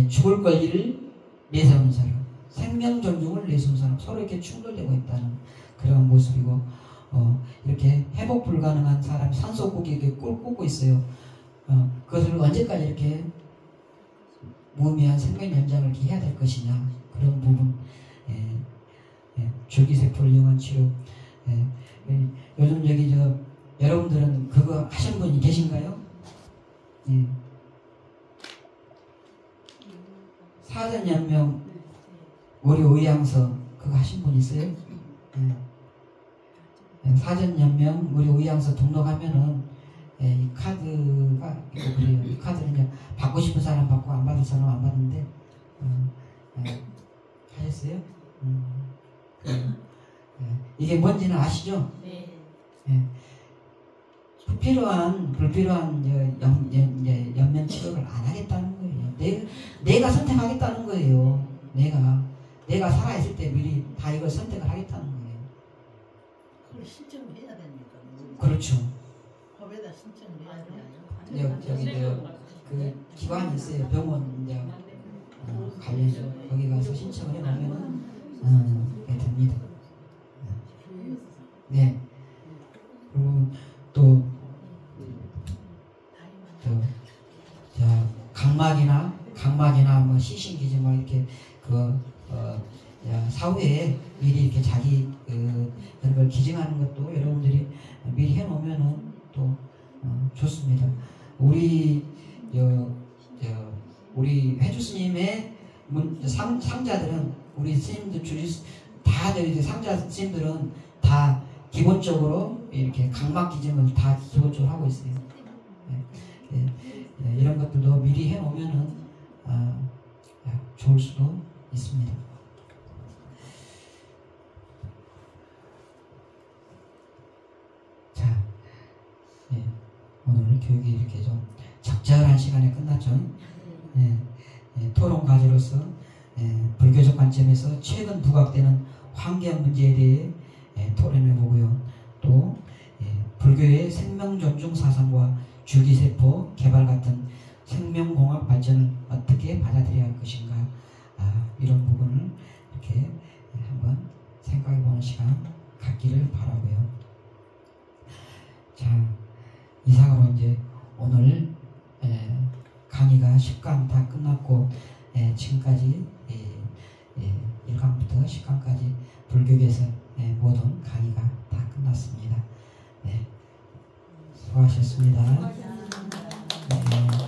죽을 권리를 내세우는 사람, 생명 존중을 내세우는 사람, 서로 이렇게 충돌되고 있다는 그런 모습이고, 이렇게 회복 불가능한 사람이 산소호흡기 이렇게 꿇고 있어요. 그것을 언제까지 이렇게 무의미한 생명 연장을 해야 될 것이냐, 그런 부분, 줄기세포를 이용한 치료. 요즘 여러분들은 그거 하신 분이 계신가요? 사전연명 무료 의향서 그거 하신 분 있어요? 사전연명 무료 의향서 등록하면은 이 카드가 있고 그래요. 이 카드는 이제 받고 싶은 사람 받고 안 받을 사람 안 받는데, 하셨어요? 이게 뭔지는 아시죠? 네. 불필요한 연면 치료를 안 하겠다는 거예요. 내가 선택하겠다는 거예요. 내가 살아있을 때 미리 다 이걸 선택을 하겠다는 거예요. 그걸 신청을 해야 됩니까? 그렇죠. 법에다 신청을 해야 돼요. 그 기관이 있어요. 병원 이제 관련해서 거기 가서 신청을 해놓으면 됩니다. 네. 그리고 또 각막이나 뭐 시신기지 뭐 이렇게 사후에 미리 이렇게 자기 그런 걸 기증하는 것도 여러분들이 미리 해놓으면은 또 좋습니다. 우리 회주 스님의 상자들은 우리 스님들 다들 상자 스님들은 다 기본적으로 이렇게 각막 기증을 다 기본적으로 하고 있어요. 이런 것들도 미리 해놓으면은 좋을 수도 있습니다. 자, 오늘 교육이 이렇게 좀 적절한 시간에 끝났죠. 토론 과제로서 불교적 관점에서 최근 부각되는 환경 문제에 대해 토론해 보고요. 또 불교의 생명 존중 사상과 줄기세포 개발 같은 생명공학 발전을 어떻게 받아들여야 할 것인가, 이런 부분을 이렇게 한번 생각해보는 시간 갖기를 바라고요. 자, 이상으로 이제 오늘 강의가 10강 다 끝났고, 지금까지 1강부터 10강까지 불교계에서 모든 강의가 다 끝났습니다. 네, 수고하셨습니다. 네.